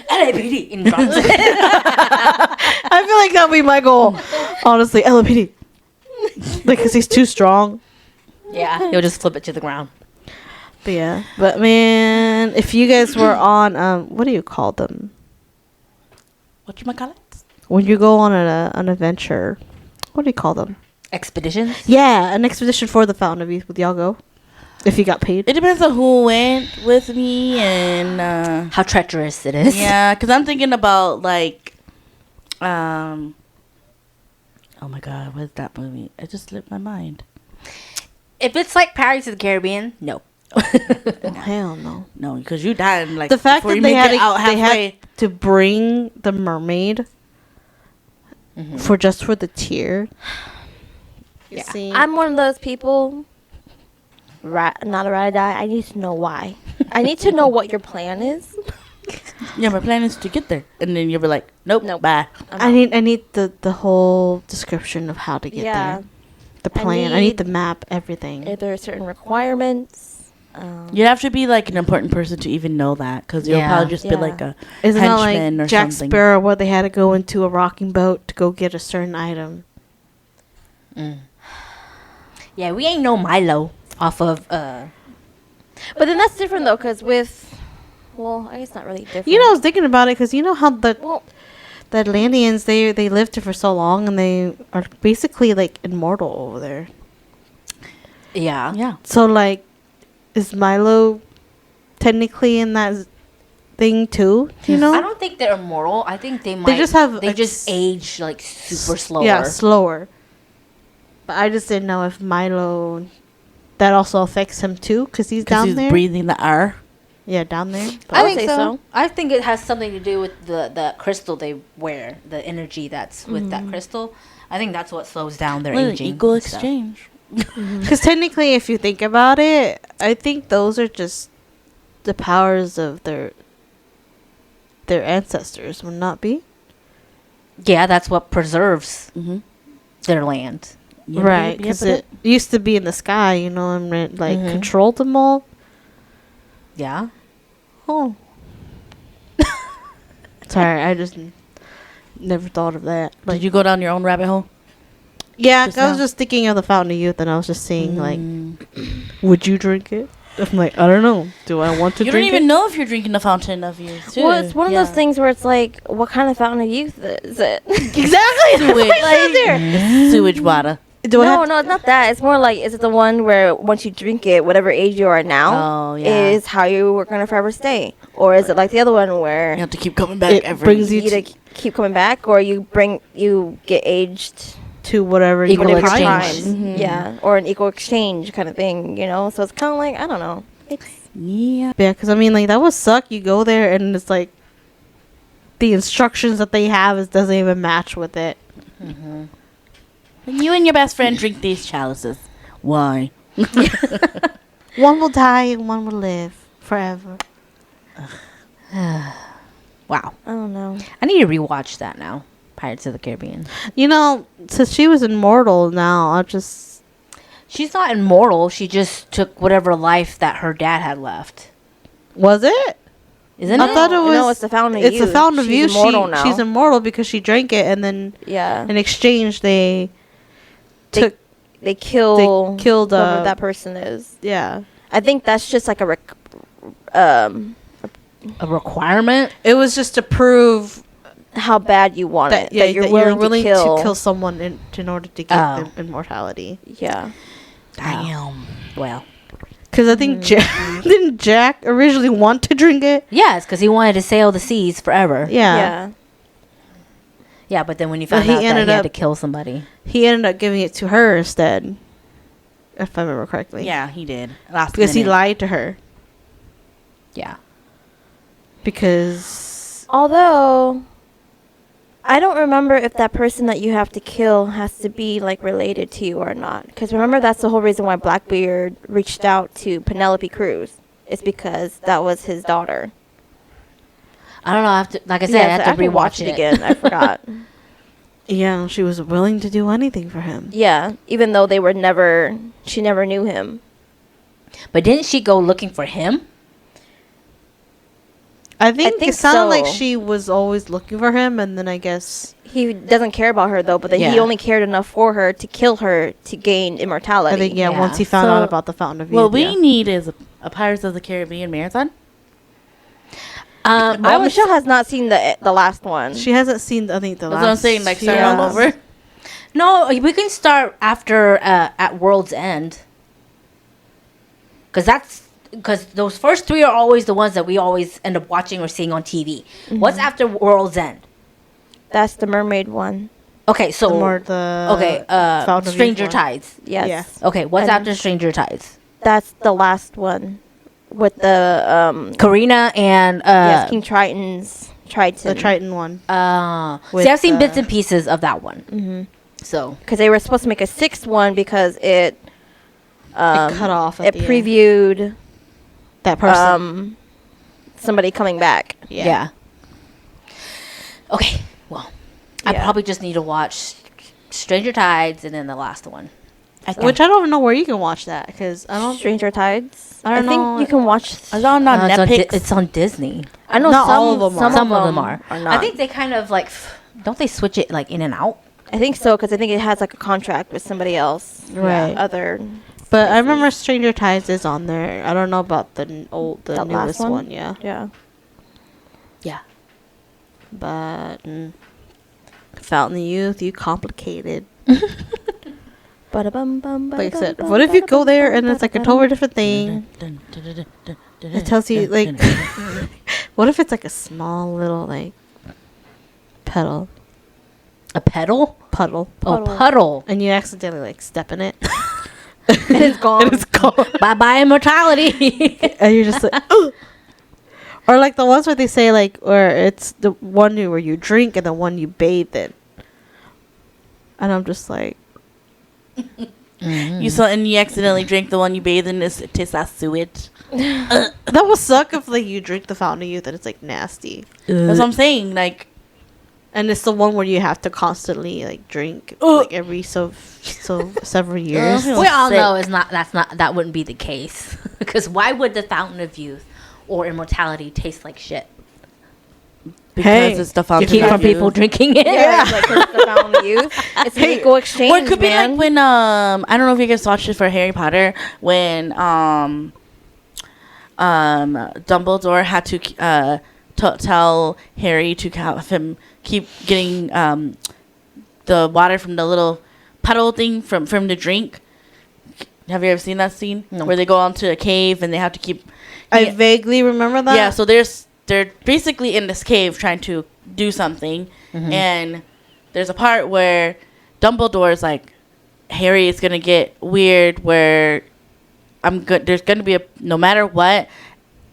LAPD in France.
I feel like that'll be my goal. Honestly, LAPD. Because he's too strong.
Yeah, he'll just flip it to the ground.
But yeah. But man, if you guys were on, what do you call them?
Whatchamacallit?
When you go on an adventure, what do you call them?
Expeditions?
Yeah, an expedition for the Fountain of Youth. Would y'all go? If you got paid?
It depends on who went with me and
How treacherous it is.
yeah, because I'm thinking about like, oh my god, what is that movie? It just slipped my mind.
If it's like Pirates of the Caribbean, no.
Oh, hell no.
No, because you died like
The fact
before
that
you
they
make
had,
it out
they
halfway.
had to bring the mermaid for the tear.
Yeah.
See?
I'm one of those people. Not a ride or die. I need to know why. I need to know what your plan is.
Yeah, my plan is to get there, and then you'll be like, nope,
Nope.
bye.
I need the whole description of how to get there. The plan. I need the map, everything.
If there are certain requirements.
You'd have to be like an important person to even know that, because you'll
Yeah.
probably just be
Yeah.
like a
Isn't that
henchman
like
or
Jack
something.
Sparrow where they had to go into a rocking boat to go get a certain item?
Yeah, we ain't no Milo off of
But then that's different though, because well, I guess not really different.
You know, I was thinking about it because you know how the
Well,
Atlanteans they lived there for so long and they are basically like immortal over there.
yeah.
Yeah.
So like, is Milo technically in that thing too? You know,
I don't think they're immortal. I think they might.
just have
They
a
just
s-
age like super slower.
Yeah, slower. But I just didn't know if Milo that also affects him too because he's
Because
down
he's
there.
breathing the air.
Yeah, down there.
I
would
think
say
so.
so.
I think it has something to do with the crystal they wear, the energy that's with that crystal. I think that's what slows down their
Well,
aging.
equal
and stuff.
exchange.
Because technically, if you think about it, I think those are just the powers of their ancestors, would not be?
Yeah, that's what preserves
Mm-hmm.
their land.
Right, because it used to be in the sky, you know, and it, like controlled them all.
Yeah.
Oh. Sorry, I just never thought of that. Like,
Did you go down your own rabbit hole?
yeah,
just
'cause I was
now?
just thinking of the Fountain of Youth, and I was just saying, like, would you drink it? I'm like, I don't know. Do I want to
You don't
drink
even
it?
know if you're drinking the fountain of youth. Too.
Well, it's one of those things where it's like, what kind of fountain of youth is it?
Exactly.
Sewage, sewage water.
Do I
No,
have
no, it's not that. It's more like, is it the one where once you drink it, whatever age you are now,
Oh, yeah.
is how you were gonna forever stay, or is it like the other one where
You have to keep coming back
It
every
brings
you
you
either keep coming back, or you get aged
to whatever you
Equal
want
whatever
exchange.
time,
Mhm.
yeah, or an equal exchange kind of thing, you know. So it's kind of like, I don't know. It's
Yeah.
Yeah, because I mean, like, that would suck. You go there and it's like the instructions that they have doesn't even match with it.
You and your best friend drink these chalices. Why?
One will die and one will live forever.
Wow.
I don't know.
I need to rewatch that now. Pirates of the Caribbean.
You know, since she was immortal now, I'll just.
She's not immortal. She just took whatever life that her dad had left.
Was it?
Isn't
I
it?
thought it was.
No, it's the Fountain of
It's
Youth.
the Fountain of
She's
Youth.
immortal now.
She's immortal because she drank it, and then
Yeah,
in exchange they
They-
took.
they killed
killed,
whoever that person is.
Yeah,
I think that's just like a
a requirement.
it was just to prove
how bad you want
that,
it, that you're willing, to kill.
someone in order to get
Oh.
them immortality.
Yeah,
Damn.
Well,
Because I think didn't Jack originally want to drink it?
yes, because he wanted to sail the seas forever.
Yeah.
yeah.
Yeah, but then when he
But
found
he
out that
ended
he had
up-
to kill somebody.
He ended up giving it to her instead, if I remember correctly.
Yeah, he did. Last
Because he
minute.
lied to her.
Yeah.
Because
Although, I don't remember if that person that you have to kill has to be like related to you or not. Because remember, that's the whole reason why Blackbeard reached out to Penelope Cruz. It's because that was his daughter.
I don't know. I have to, like I said,
Yeah,
I have
so
to
can
rewatch
watch it again. I forgot.
yeah, she was willing to do anything for him.
Yeah, even though she never knew him.
But didn't she go looking for him?
I think
think
it sounded like
so.
she was always looking for him, and then I guess
He doesn't care about her though, but then he
Yeah.
only cared enough for her to kill her to gain immortality.
I think
Yeah.
once he found out
So,
about the Fountain of Youth.
What we
yeah.
need is a Pirates of the Caribbean marathon.
I
Well,
was
Michelle has not seen the last one.
She hasn't seen. I think the
That's
last.
what I'm saying. Like, start
few.
all over.
no. We can start after at World's End. Because those first three are always the ones that we always end up watching or seeing on TV. What's after World's End?
That's the mermaid one.
Okay, so
Fountain of Youth
Stranger
one.
Tides.
Yes.
Yeah.
Okay, what's
And-
after Stranger Tides?
That's the last one with the
Karina and
yes, King Triton's Triton.
The Triton one.
see, I've seen
with,
bits and pieces of that one.
Mm-hmm.
So
Because they were supposed to make a sixth one because it
cut off. At
it
the end.
previewed
that person.
somebody coming back.
yeah. Okay, well, I
Yeah.
probably just need to watch Stranger Tides and then the last one.
Which I don't know where you can watch that because I don't.
Stranger Tides.
I don't
think
know.
you can watch.
Is it on
it's, on
Netflix?
it's on Disney.
I know
Not
some
all of them are.
Some of them are.
not.
I think they kind of like, don't they switch it like in and out?
I think so because I think it has like a contract with somebody else.
Right.
Other.
But I remember Stranger Tides is on there. I don't know about the
That
newest
last one?
one. Yeah.
Yeah.
Yeah.
But Fountain of Youth, you complicated. Like I said, what if you go there and it's like a totally different thing? It tells you like, what if it's like a small little like puddle,
A pedal?
puddle,
Oh, puddle.
and you accidentally like step in it,
And it's gone.
and it's gone,
Bye bye immortality.
and you're just like, "Ugh." Or like the ones where they say like, where it's the one where you drink and the one you bathe in, and I'm just like,
You saw and you accidentally drank the one you bathed in. This tastes like sewage.
that would suck if like you drink the Fountain of Youth and it's like nasty.
That's what I'm saying. Like,
And it's the one where you have to constantly like drink like every so several years.
Uh-huh.
We all
Sick.
know that wouldn't be the case. Because why would the fountain of youth or immortality taste like shit?
Because
Hey,
it's the
To
fountain
keep
of
from
youth.
people drinking it.
Yeah, it's like 'cause it's the fountain of youth. It's an equal exchange,
Well, it could be
man.
like when I don't know if you guys watched it for Harry Potter when Dumbledore had to tell Harry to have him keep getting the water from the little puddle thing from the drink. Have you ever seen that scene?
No.
Where they go onto a cave and they have to keep.
I vaguely remember that.
Yeah, so they're basically in this cave trying to do something, and there's a part where Dumbledore's like, Harry is gonna get weird. Where there's gonna be no matter what,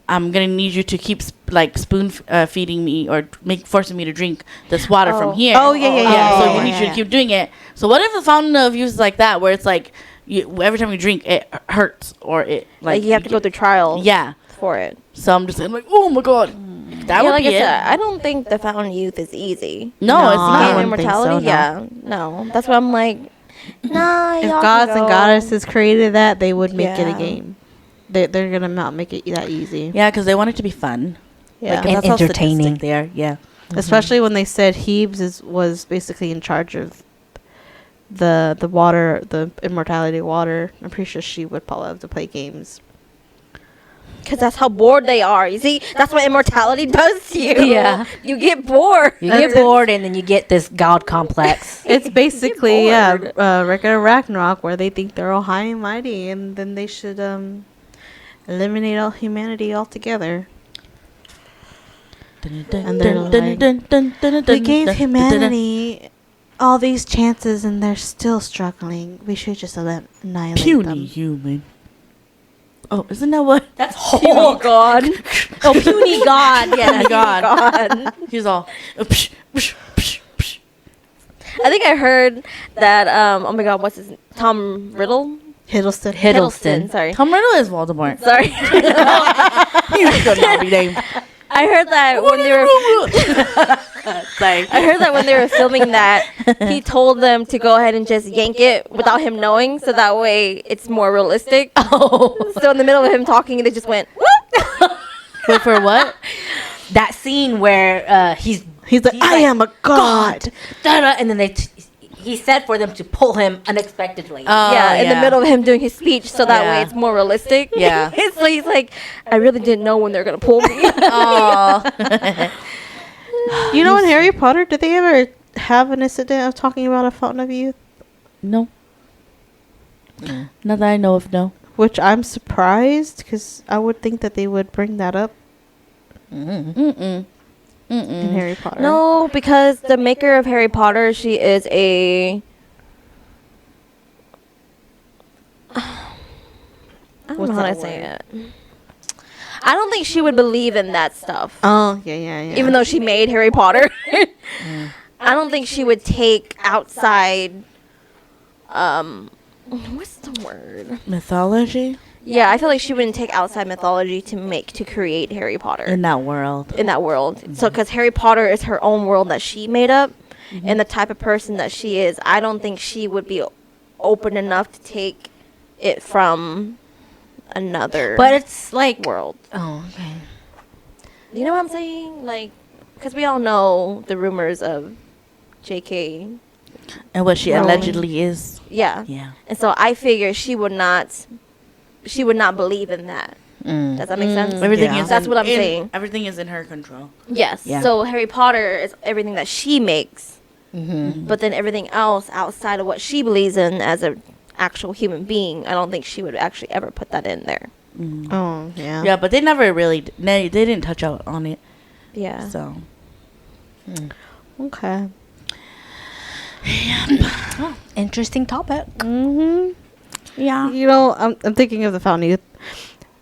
I'm gonna need you to keep spoon feeding me or forcing me to drink this water from here.
Oh, yeah.
So you need you to keep doing it. So what if the fountain of youth is like that, where it's like every time you drink it hurts or it
Like you have to go through trials.
Yeah.
For it.
So I'm just like, oh my god, that would
like
be
I
it.
said, I don't think the fountain of youth is easy.
No, it's
I
not.
And
wouldn't think so,
immortality,
no.
yeah, no. That's why I'm like, nah.
If
y'all can
gods and
go.
goddesses created that, they would make it a
Yeah.
game. They're gonna not make it that easy.
Yeah, because they want it to be fun.
Yeah.
Like,
And
that's how
entertaining.
sadistic they are. Yeah.
Especially when they said Hebes was basically in charge of the water, the immortality water. I'm pretty sure she would probably have to play games.
Because that's how bored they are. You see, that's what immortality does to you.
Yeah.
You get bored.
You get bored and then you get this god complex.
It's basically
bored.
regular Ragnarok where they think they're all high and mighty, and then they should eliminate all humanity altogether. And they're like, we gave humanity all these chances and they're still struggling. We should just annihilate
puny
them.
human. Oh, isn't that what?
That's
Oh,
whole
God.
Oh, puny god. Yeah.
God.
God.
He's all. Psh, psh, psh, psh.
I think I heard that, oh my God, what's his name? Tom Riddle?
Hiddleston.
Hiddleston.
Sorry.
Tom Riddle is Voldemort.
Sorry.
He's good naughty name.
I heard that when they were
Like,
I heard that when they were filming that, he told them to go ahead and just yank it without him knowing, so that way it's more realistic.
Oh.
So in the middle of him talking, they just went, whoop!
wait for what?
That scene where
He's like, I am a god.
da-da, and then he said for them to pull him unexpectedly.
Yeah, in the middle of him doing his speech, so that way
Yeah.
it's more realistic.
Yeah.
So he's like, I really didn't know when they're going to pull me.
Aw.
You know, in Harry Potter, did they ever have an incident of talking about a fountain of youth?
No. Not that I know of, no.
Which I'm surprised, because I would think that they would bring that up
Mm-mm.
in Harry Potter.
No, because the maker of Harry Potter, she is a... I don't
What's
know how
that
to say
word?
it. I don't think she would believe in that stuff.
Oh, yeah.
Even though she made Harry Potter. I don't think she would take outside... what's the word?
Mythology?
Yeah, I feel like she wouldn't take outside mythology to create Harry Potter.
In that world.
In that world. So, because Harry Potter is her own world that she made up, and the type of person that she is, I don't think she would be open enough to take it from another
But it's like,
world.
oh, okay.
You know what I'm saying? Like, because we all know the rumors of J.K.
And what she
Rowling.
allegedly is.
Yeah.
Yeah.
And so I figure she would not believe in that. Does that make sense?
Everything
Yeah.
is
That's what I'm saying.
Everything is in her control.
Yes.
Yeah.
So Harry Potter is everything that she makes,
Mm-hmm.
but then everything else outside of what she believes in as an actual human being, I don't think she would actually ever put that in there.
Oh, yeah.
Yeah, but they never really, they didn't touch out on it.
Yeah.
So.
Okay.
Interesting topic.
Mm-hmm.
Yeah.
You know, I'm thinking of the fountain of youth.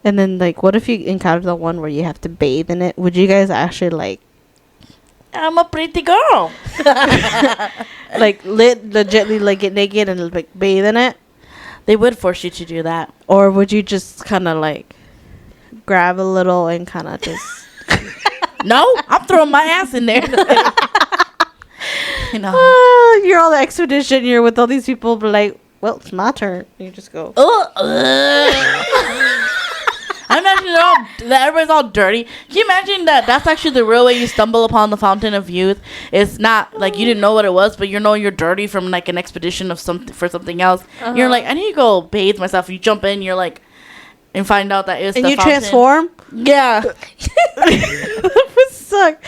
And then, like, what if you encounter the one where you have to bathe in it? Would you guys actually, like,
I'm a pretty girl.
legitly, like, get naked and, like, bathe in it?
They would force you to do that.
Or would you just kind of, like, grab a little and kind of just...
No, I'm throwing my ass in there. You know.
You're on the expedition. You're with all these people, but like, well, it's my turn. You just go.
I imagine that everybody's all dirty. Can you imagine that that's actually the real way you stumble upon the fountain of youth? It's not like you didn't know what it was, but you're dirty from like an expedition of something else. You're like, I need to go bathe myself. You jump in, you're like, and find out that it's
And
the
you
fountain.
transform.
Yeah.
That would suck.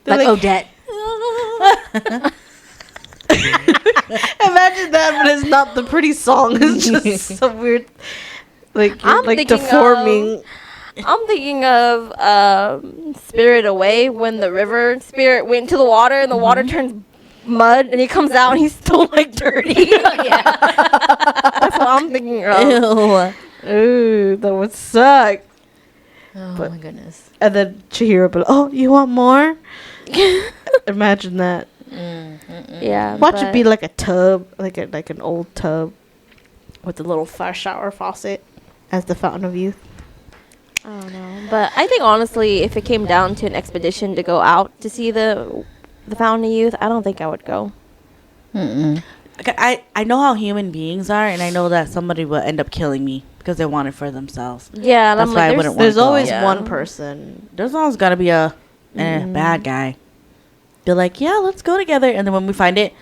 They're
Like Odette.
Imagine that, but it's not the pretty song. It's just some weird, like you're
I'm
like
thinking
deforming.
I'm thinking of Spirit Away, when the river spirit went into the water and the water turns mud and he comes out and he's still like dirty. That's what I'm thinking of.
Ew.
Ooh, that would suck.
Oh
But-
my goodness.
And then Chihiro, but oh, you want more? Imagine that.
Yeah.
Watch it be like a tub, like an old tub, with a little shower faucet as the fountain of youth.
I don't know, but I think honestly, if it came down to an expedition to go out to see the Fountain of Youth, I don't think I would go.
Okay, I know how human beings are, and I know that somebody will end up killing me because they want it for themselves.
Yeah, and
That's
I'm
why I
like,
wouldn't
There's
go.
always
Yeah.
one person.
There's always got to be a bad guy. They're like, yeah, let's go together, and then when we find it,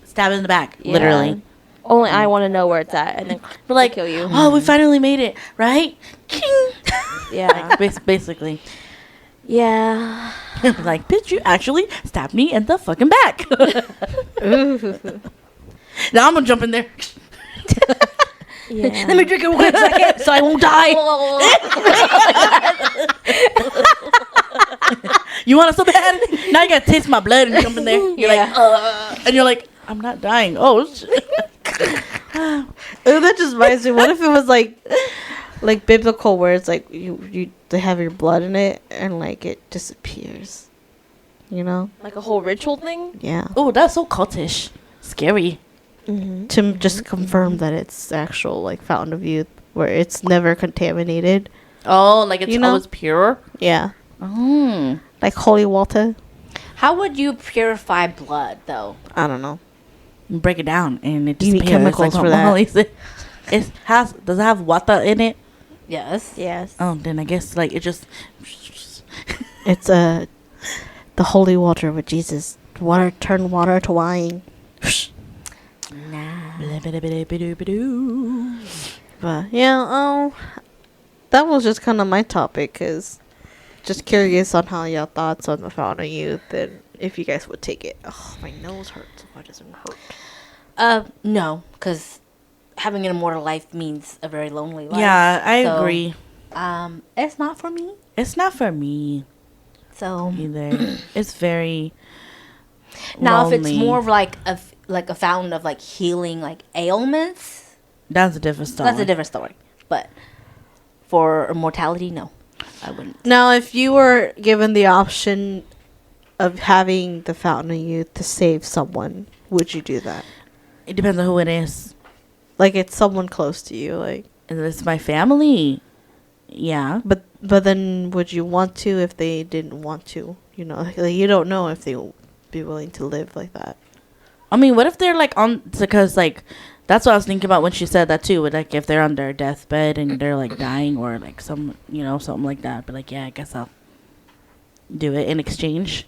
stab it in the back,
Yeah.
literally.
Only I want to know where it's at, and then
We're like,
kill you.
oh, we finally made it, right? King.
Yeah,
Basically.
yeah.
Like, bitch, you actually stabbed me in the fucking back. Now I'm gonna jump in there.
Yeah.
Let me drink it real quick so I won't die.
You want it so bad? Now you gotta taste my blood and jump in there. You're like, and you're like, I'm not dying. Oh, shit.
Ooh, that just reminds me. What if it was like biblical, where it's like they have your blood in it and like it disappears. You know?
Like a whole ritual thing.
Yeah.
Oh, that's so cultish. Scary.
Mm-hmm.
To just confirm that it's actual like fountain of youth, where it's never contaminated.
Oh, like it's
You know?
always pure.
Yeah.
Oh.
Like holy water.
How would you purify blood, though?
I don't know.
You break it down and it
You need
disappears.
chemicals
like
for that.
Molly said. Does it have water in it?
Yes.
Yes.
Oh, then I guess like it just.
It's the holy water with Jesus. Water turn water to wine.
Nah.
But yeah, that was just kind of my topic. Cause just curious on how y'all thoughts on the fountain of youth and if you guys would take it. Oh, my nose hurts. Why doesn't it hurt?
No, because having an immortal life means a very lonely life.
Yeah, I
So,
agree.
It's not for me.
It's not for me
So
either. It's very.
now, if it's
lonely.
more of like a fountain of like healing like ailments,
That's a different story.
that's a different story. But for immortality, no, I wouldn't.
Now, if you were given the option of having the fountain of youth to save someone, would you do that?
It depends on who it is.
Like it's someone close to you, like.
If it's my family, yeah.
But then would you want to if they didn't want to? You know, like you don't know if they will be willing to live like that.
I mean, what if they're like on? Because like, that's what I was thinking about when she said that too. Like, if they're on their deathbed and they're like dying or like something like that. But like, yeah, I guess I'll do it in exchange.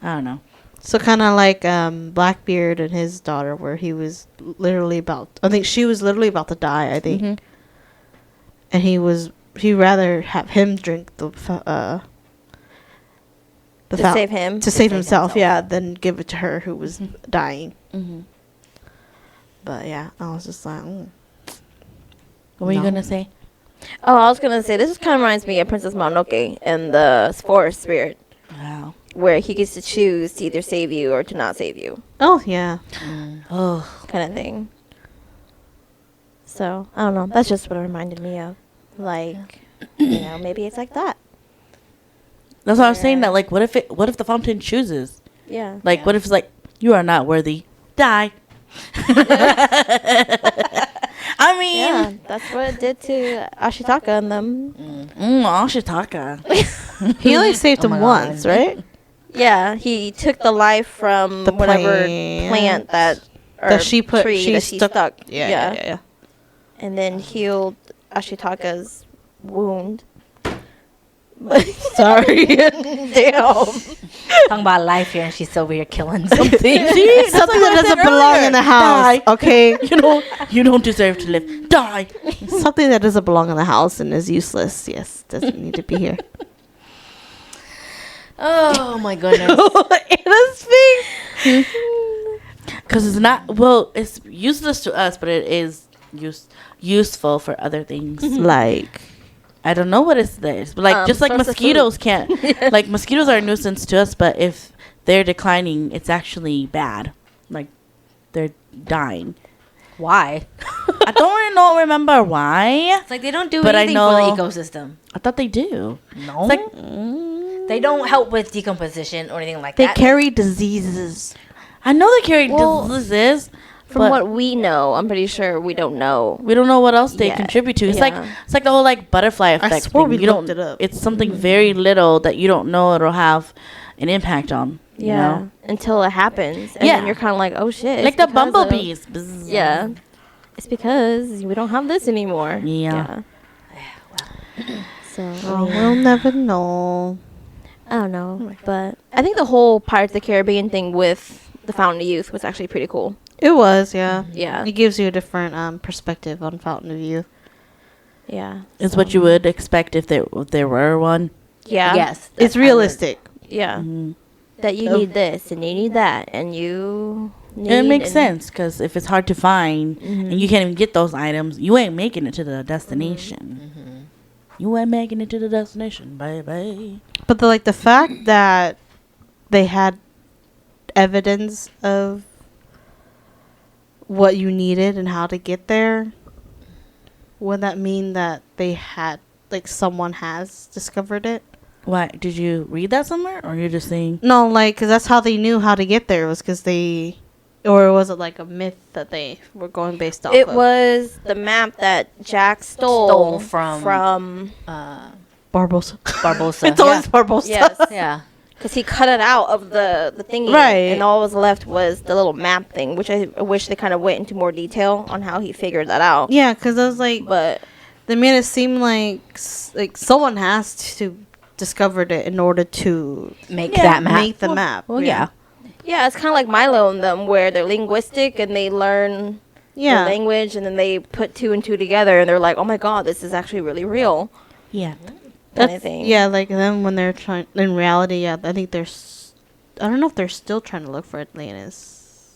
I don't know.
So kind of like Blackbeard and his daughter, where he was literally I think she was literally about to die. I think,
Mhm.
and he'd rather have him drink the
To
fountain
save him.
to save himself, yeah, than give it to her who was dying.
Mm-hmm.
But yeah, I was just like,
What were you
No.
gonna say?
Oh, I was gonna say this kind of reminds me of Princess Mononoke and the forest spirit,
Wow.
where he gets to choose to either save you or to not save you,
oh yeah,
Oh,
kind of thing. So I don't know. That's just what it reminded me of. Like, maybe it's like that.
that's what I was saying.
Yeah.
That like, what if the fountain chooses?
Yeah.
Like, what if it's like, you are not worthy, die. I mean,
Yeah, that's what it did to Ashitaka and them.
Ashitaka.
he only saved
Oh
him
my
once,
God.
right?
Yeah, he took the life from
The
whatever
plant.
plant that
she put.
tree
She
that she stuck.
Yeah.
And then healed Ashitaka's wound.
Sorry.
Damn.
Talking about life here, and she's over here killing something.
See,
Something that doesn't belong in the house.
Die.
Okay.
You don't deserve to live. Die.
Something that doesn't belong in the house and is useless. Yes, doesn't need to be here.
Oh my goodness.
Anna's face.
Because it's not, well, it's useless to us, but it is useful for other things.
Like,
I don't know what it's there. But like, just like
source of
mosquitoes can't. Like, mosquitoes are a nuisance to us, but if they're declining, it's actually bad. Like, they're dying.
Why?
I don't really remember why.
It's like they don't do
But I
anything
know-
for the ecosystem.
I thought they do.
No.
It's like,
They don't help with decomposition or anything like
they
that.
carry diseases.
I know they carry
Well,
diseases.
From
but
what we know, I'm pretty sure we don't know.
we don't know what else they
Yeah.
contribute to. It's
Yeah.
like the whole like butterfly effect.
swore
thing.
we
You don't.
looked it up.
It's something very little that you don't know it'll have an impact on. You know?
Until it happens. And
Yeah.
then you're kind of like, oh shit.
Like
it's
the
because of-
bumblebees. Bzz.
Yeah. It's because we don't have this anymore.
Yeah.
So,
Oh, we'll never know.
I don't know. But I think the whole Pirates of the Caribbean thing with the Fountain of Youth was actually pretty cool.
It was, yeah.
Yeah.
It gives you a different perspective on Fountain of Youth.
Yeah.
It's what you would expect if there were one.
Yeah.
Yes.
It's realistic.
Yeah.
Mhm.
That you need this and you need that and you need.
It makes
and-
sense because if it's hard to find and you can't even get those items, you ain't making it to the destination. You ain't making it to the destination, baby.
But the fact that they had evidence of what you needed and how to get there, would that mean that they had, like, someone has discovered it?
Why? Did you read that somewhere or you're just saying?
No, like, because that's how they knew how to get there, was because they, or was it like a myth that they were going based off
It
of?
was the map that Jack stole
from
Barbosa.
Barbosa.
It's always Barbosa.
yes,
Yeah.
because he cut it out of the thingy,
Right.
and all was left was the little map thing, which I wish they kind of went into more detail on how he figured that out.
Yeah, because I was like,
But
they made it seem like someone has to discovered it in order to
Make that map.
make the map.
Well, yeah.
yeah, it's kind of like Milo and them, where they're linguistic and they learn
Yeah.
the language, and then they put two and two together, and they're like, oh my god, this is actually really real.
Yeah.
Kind of thing.
Yeah, like then when they're trying, in reality, yeah, I think I don't know if they're still trying to look for Atlantis.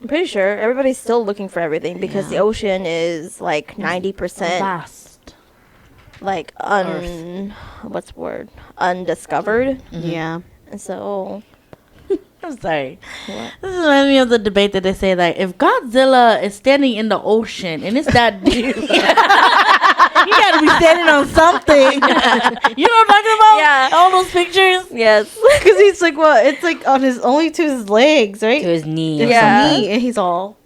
I'm pretty sure everybody's still looking for everything because the ocean is like 90%
Vast.
like what's the word? Undiscovered.
Yeah.
And so
I'm sorry.
What?
This reminds me of the debate that they say that if Godzilla is standing in the ocean and it's that deep, you gotta be standing on something. You know what I'm talking about?
Yeah.
All those pictures.
yes.
Because he's like, well, it's like on his only to his legs, right?
To his knee.
It's
Yeah.
knee, and he's all.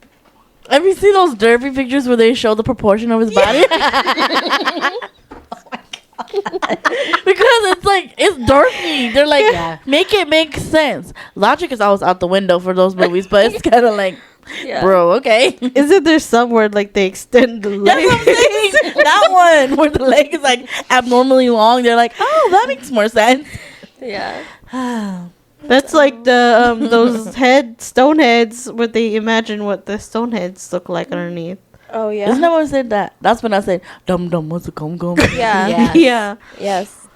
Have you seen those derby pictures where they show the proportion of his body? Because it's like it's dorky. They're like,
Yeah.
make it make sense. Logic is always out the window for those movies, but it's kind of like,
Yeah.
bro, okay.
Isn't there somewhere like they extend the leg?
That's what I'm saying. That one where the leg is like abnormally long. They're like, oh, that makes more sense.
Yeah.
That's like the those stone heads where they imagine what the stone heads look like underneath.
Oh yeah.
Isn't that what I said that? That's when I said, dum dum, what's a cum cum?
Yeah.
Yeah.
Yeah.
Yes.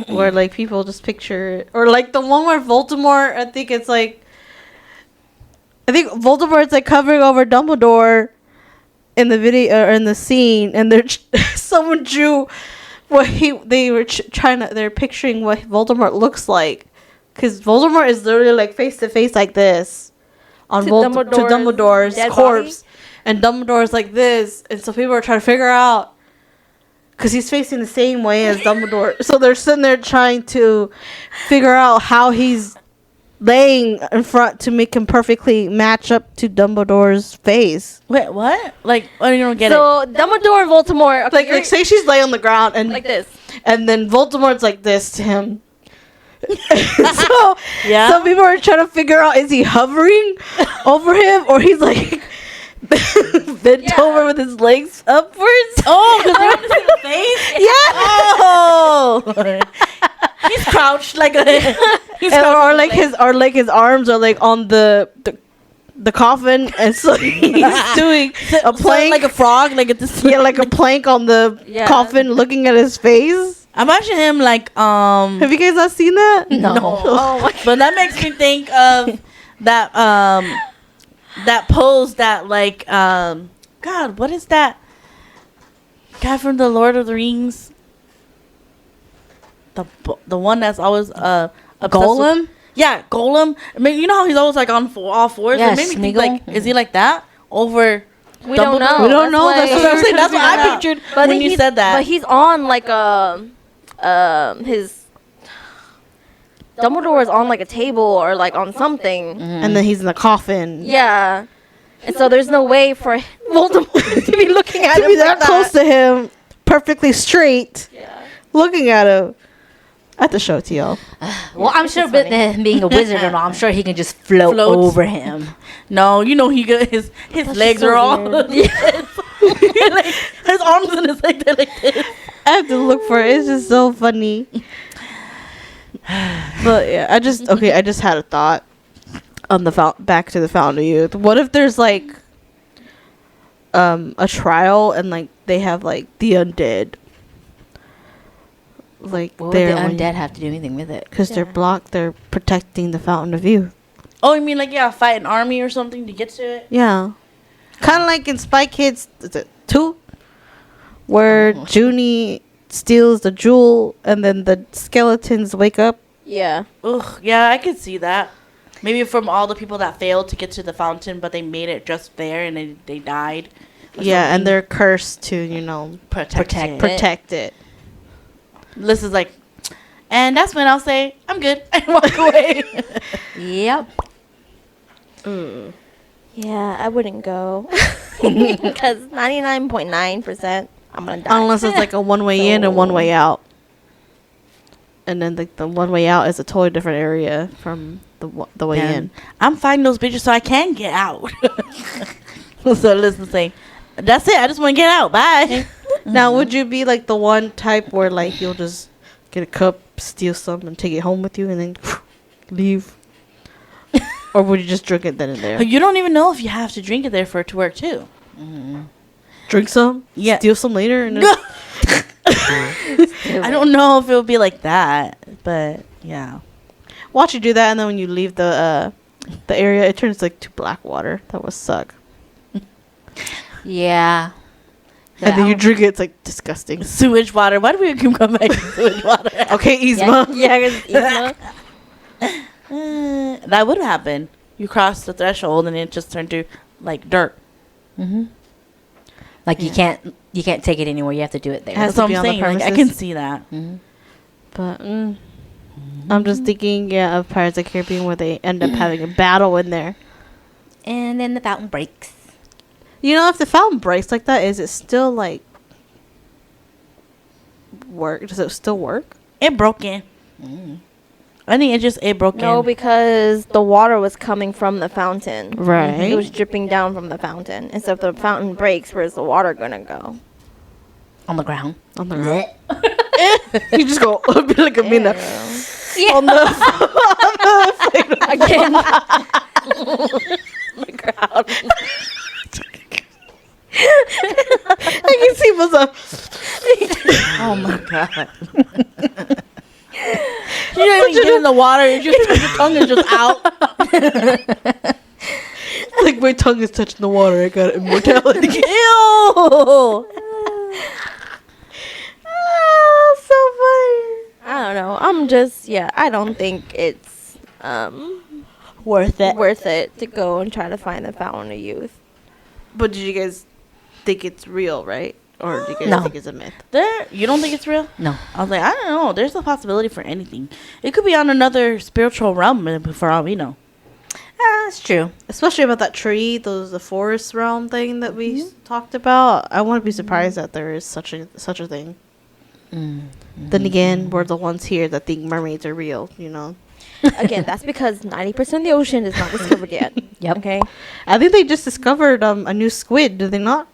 Where like people just picture it. Or like the one where Voldemort, I think Voldemort's like covering over Dumbledore in the video or in the scene, and they're someone drew what they're picturing what Voldemort looks like, because Voldemort is literally like face to face like this on
To
to
Dumbledore's
Dumbledore's
dead
corpse, and Dumbledore's like this, and so people are trying to figure out. Because he's facing the same way as Dumbledore. So they're sitting there trying to figure out how he's laying in front to make him perfectly match up to Dumbledore's face.
Wait, what? Like, oh, you don't get it.
So Dumbledore and Voldemort, okay,
Like say she's laying on the ground and
like this.
and then Voldemort's like this to him. So
Yeah.
some people are trying to figure out, is he hovering over him or he's like bent over with his legs upwards?
Oh, because they want to see the face?
Yeah.
Oh. He's crouched like a... He's
And,
crouched
or like his arms are like on the coffin, and so he's doing a plank,
like a frog, like at this.
yeah, like a plank on the
Yeah.
coffin, looking at his face.
Imagine him like
Have you guys not seen that?
No.
Oh my
But that makes me think of that that pose that like God, what is that guy from the Lord of the Rings? The one that's always obsessed
Golem?
with- yeah, Golem. I mean, you know how he's always like on all fours.
Yeah,
It made me think
Smeagol.
like, is he like that over?
We don't know.
We don't know. That's
That's what I'm saying. That's what I
Yeah.
pictured
But
when you
he's-
said that.
But he's on like his Dumbledore is on like a table or like on something.
And then he's in the coffin.
Yeah. And so there's no way for Voldemort to be looking at
To
him
be
like
that close to him, perfectly straight, looking at him. I have to show it to y'all.
Well, I'm sure, but then being a wizard and all, I'm sure he can just float
Floats.
over him.
No, you know he got his legs
so
are all
weird.
like, his arms and his legs are like this.
I have to look for it. It's just so funny. But yeah, I just had a thought on the back to the Fountain of Youth. What if there's like a trial and like they have like the undead, like
What would the undead have to do anything with it?
because they're blocked. They're protecting the Fountain of Youth.
Oh, you mean like fight an army or something to get to it?
Yeah, kind of like in Spy Kids 2, where Junie steals the jewel and then the skeletons wake up.
Yeah.
Ugh, yeah, I could see that. Maybe from all the people that failed to get to the fountain, but they made it just there and they died. or
Yeah, and
something.
they're cursed to protect it.
Liz is like, and that's when I'll say, I'm good, and walk away.
Yep.
Yeah, I wouldn't go. Because 99.9% I'm going to die.
Unless it's like a one way in and one way out. And then the one way out is a totally different area from the way in.
I'm fighting those bitches so I can get out. So Liz is saying, that's it, I just want to get out, bye.
Now, would you be like the one type where like you'll just get a cup, steal some, and take it home with you, and then leave? Or would you just drink it then and there?
You don't even know if you have to drink it there for it to work too.
Drink some,
Yeah.
steal some later, and then
I don't know if it would be like that, but yeah.
watch you do that, and then when you leave the area, it turns like to black water. That would suck.
Yeah.
And then you drink it, it's like disgusting.
Sewage water. Why do we keep coming back to sewage water?
Okay, Yzma.
Yeah, because
That would happen. You cross the threshold and it just turned to like dirt.
Like you can't take it anywhere. You have to do it there.
Has
That's
to
what
be
I'm
on the
saying. Like, I
premises.
can see that.
But I'm just thinking, of Pirates of the Caribbean where they end up having a battle in there.
And then the fountain breaks.
You know, if the fountain breaks like that, is it still like work? Does it still work?
It broken. I think it broke
no,
in.
because the water was coming from the fountain.
Right.
It was dripping down from the fountain. And so if the fountain breaks, where's the water going to go?
On the ground.
On the ground. You just go be like a mina. On the
Again. The ground.
I can see myself.
Oh my god. You don't even get in the water. You just your tongue is just out.
Like my tongue is touching the water. I got immortality.
Ew.
Oh, so funny.
I don't know. I don't think it's
Worth it.
worth it to go and try to find the Fountain of Youth.
But did you guys think it's real, right? Or do you guys
No.
think it's a myth?
You don't think it's real?
No.
I was like, I don't know. There's a possibility for anything. It could be on another spiritual realm for all we know.
That's true.
Especially about that tree, the forest realm thing that we talked about. I wouldn't be surprised that there is such a thing. Then again, we're the ones here that think mermaids are real, you know.
Again, that's because 90% of the ocean is not discovered yet.
Yep.
Okay.
I think they just discovered a new squid, did they not?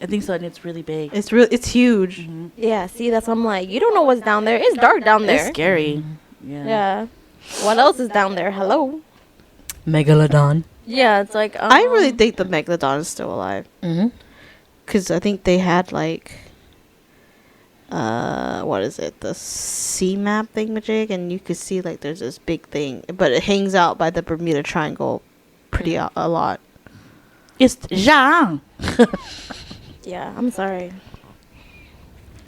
I think so, and it's really big.
It's huge.
Yeah. See, that's what I'm like. You don't know what's down there. It's dark down there.
It's scary. Yeah.
Yeah. What else is down there? Hello.
Megalodon.
Yeah, it's like
I really think the megalodon is still alive.
Mm-hmm.
Because I think they had like what is it, the sea map thingamajig, and you could see like there's this big thing, but it hangs out by the Bermuda Triangle pretty a lot.
It's Jean.
Yeah, I'm sorry.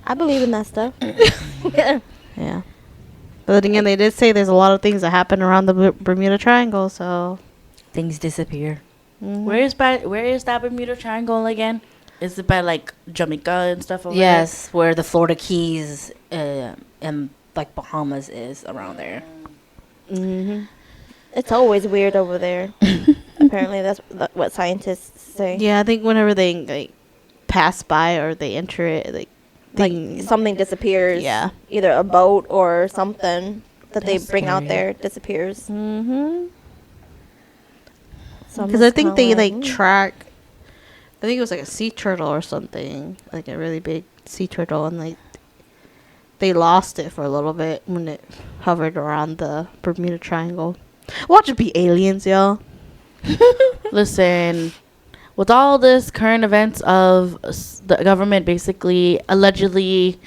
I believe in that stuff.
Yeah, but then again, they did say there's a lot of things that happen around the Bermuda Triangle, so
Things disappear.
Where is that Bermuda Triangle again? Is it by like Jamaica and stuff over
Yes, where the Florida Keys and like Bahamas is around there.
It's always weird over there. Apparently, that's what scientists say.
yeah, I think whenever they like pass by or they enter it, like
Something disappears.
Yeah.
Either a boat or something that they
That's
bring out
scary.
there disappears.
Mm-hmm.
So I'm
Because I
just
think
kinda
they
like,
like track. I think it was like a sea turtle or something, like a really big sea turtle, and like they lost it for a little bit when it hovered around the Bermuda Triangle. Watch it be aliens, y'all.
Listen, with all this current events of the government basically allegedly,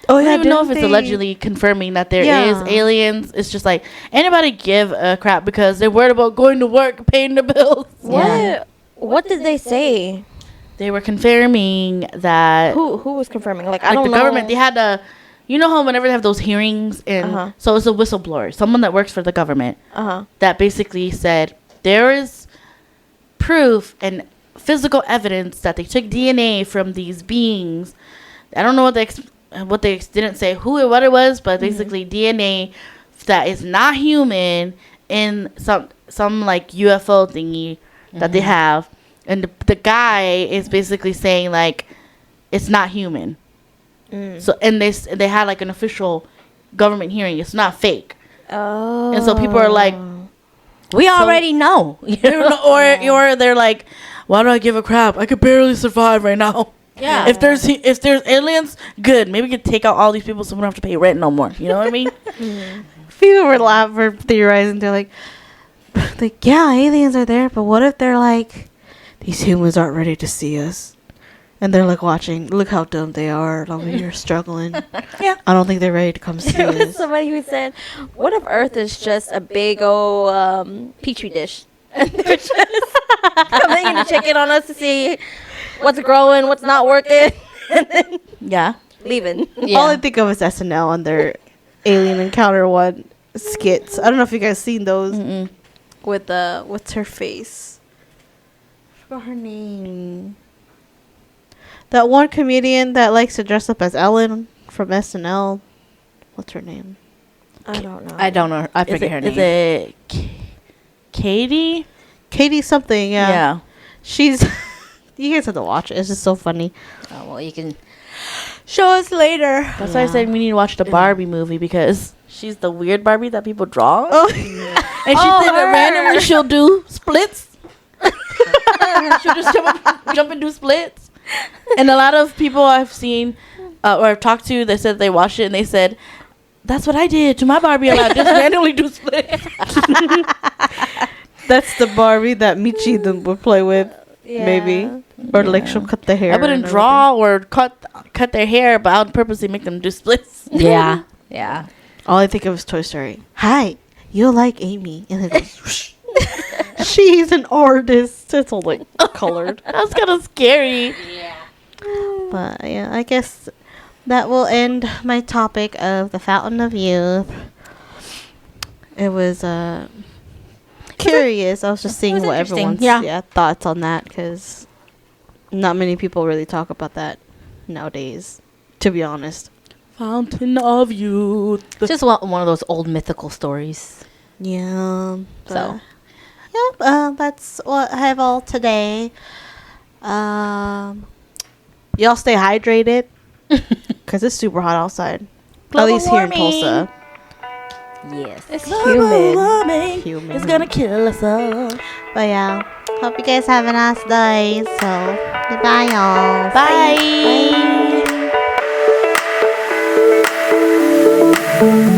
Oh
I don't even know if it's allegedly confirming that there is
Yeah.
aliens. It's just like anybody give a crap because they're worried about going to work, paying the bills.
Yeah.
What did they say?
They were confirming that
Who was confirming? Like, I
like
don't
the
know.
government, they had a, you know how whenever they have those hearings and so it's a whistleblower, someone that works for the government that basically said there is proof and physical evidence that they took DNA from these beings. I don't know what they didn't say what it was, but basically DNA that is not human in some like UFO thingy that they have, and the guy is basically saying like it's not human. So and they had like an official government hearing. It's not fake.
Oh.
And so people are like,
We already know.
or they're like, why do I give a crap? I could barely survive right now.
Yeah.
If there's aliens, good. Maybe we could take out all these people so we don't have to pay rent no more. You know what I mean?
People were theorizing. They're like, yeah, aliens are there, but what if they're like, these humans aren't ready to see us, and they're like watching. Look how dumb they are over here struggling.
Yeah.
I don't think they're ready to come see
There was
us.
somebody who said, "What if Earth is just a big old petri dish, and they're just coming in to check in on us to see what's growing, what's not working, and then
Yeah.
leaving?"
Yeah.
All I think of is SNL on their Alien Encounter one skits. I don't know if you guys seen those.
Mm-mm.
With what's her face? I forgot her name. That one comedian that likes to dress up as Ellen from SNL. What's her name?
I don't know.
I don't know. I forget her name.
Is it Katie?
Katie something. Yeah.
Yeah.
She's. You guys have to watch it. It's just so funny.
Oh, well, you can show us later.
That's why I said we need to watch the Barbie movie because she's the weird Barbie that people draw.
Oh.
And she said that randomly she'll do splits. She'll just jump and do splits. And a lot of people I've seen or I've talked to, they said they watched it and they said, that's what I did to my Barbie a lot. Just randomly do splits.
That's the Barbie that Michi would play with. Maybe. Or like she'll cut the hair.
I wouldn't
and
draw or cut their hair, but I would purposely make them do splits.
Yeah. Yeah.
everything. All I think of is Toy Story. Hi, you'll like Amy. And then it goes, whoosh. She's an artist. It's all like colored.
That's kind of scary.
But yeah, I guess that will end my topic of the Fountain of Youth. It was curious. I was just seeing
was
what
interesting.
everyone's
Yeah.
thoughts on that, because not many people really talk about that nowadays, to be honest.
Fountain of Youth.
Just one of those old mythical stories.
Yeah.
So.
Yeah, that's what I have all today. Y'all stay hydrated. because it's super hot outside.
Global
At least here in
warming.
Tulsa.
Yes.
It's
Global
humid.
warming
Human.
is gonna kill us all.
But yeah, hope you guys have a nice day. So goodbye, y'all.
Bye.
Bye.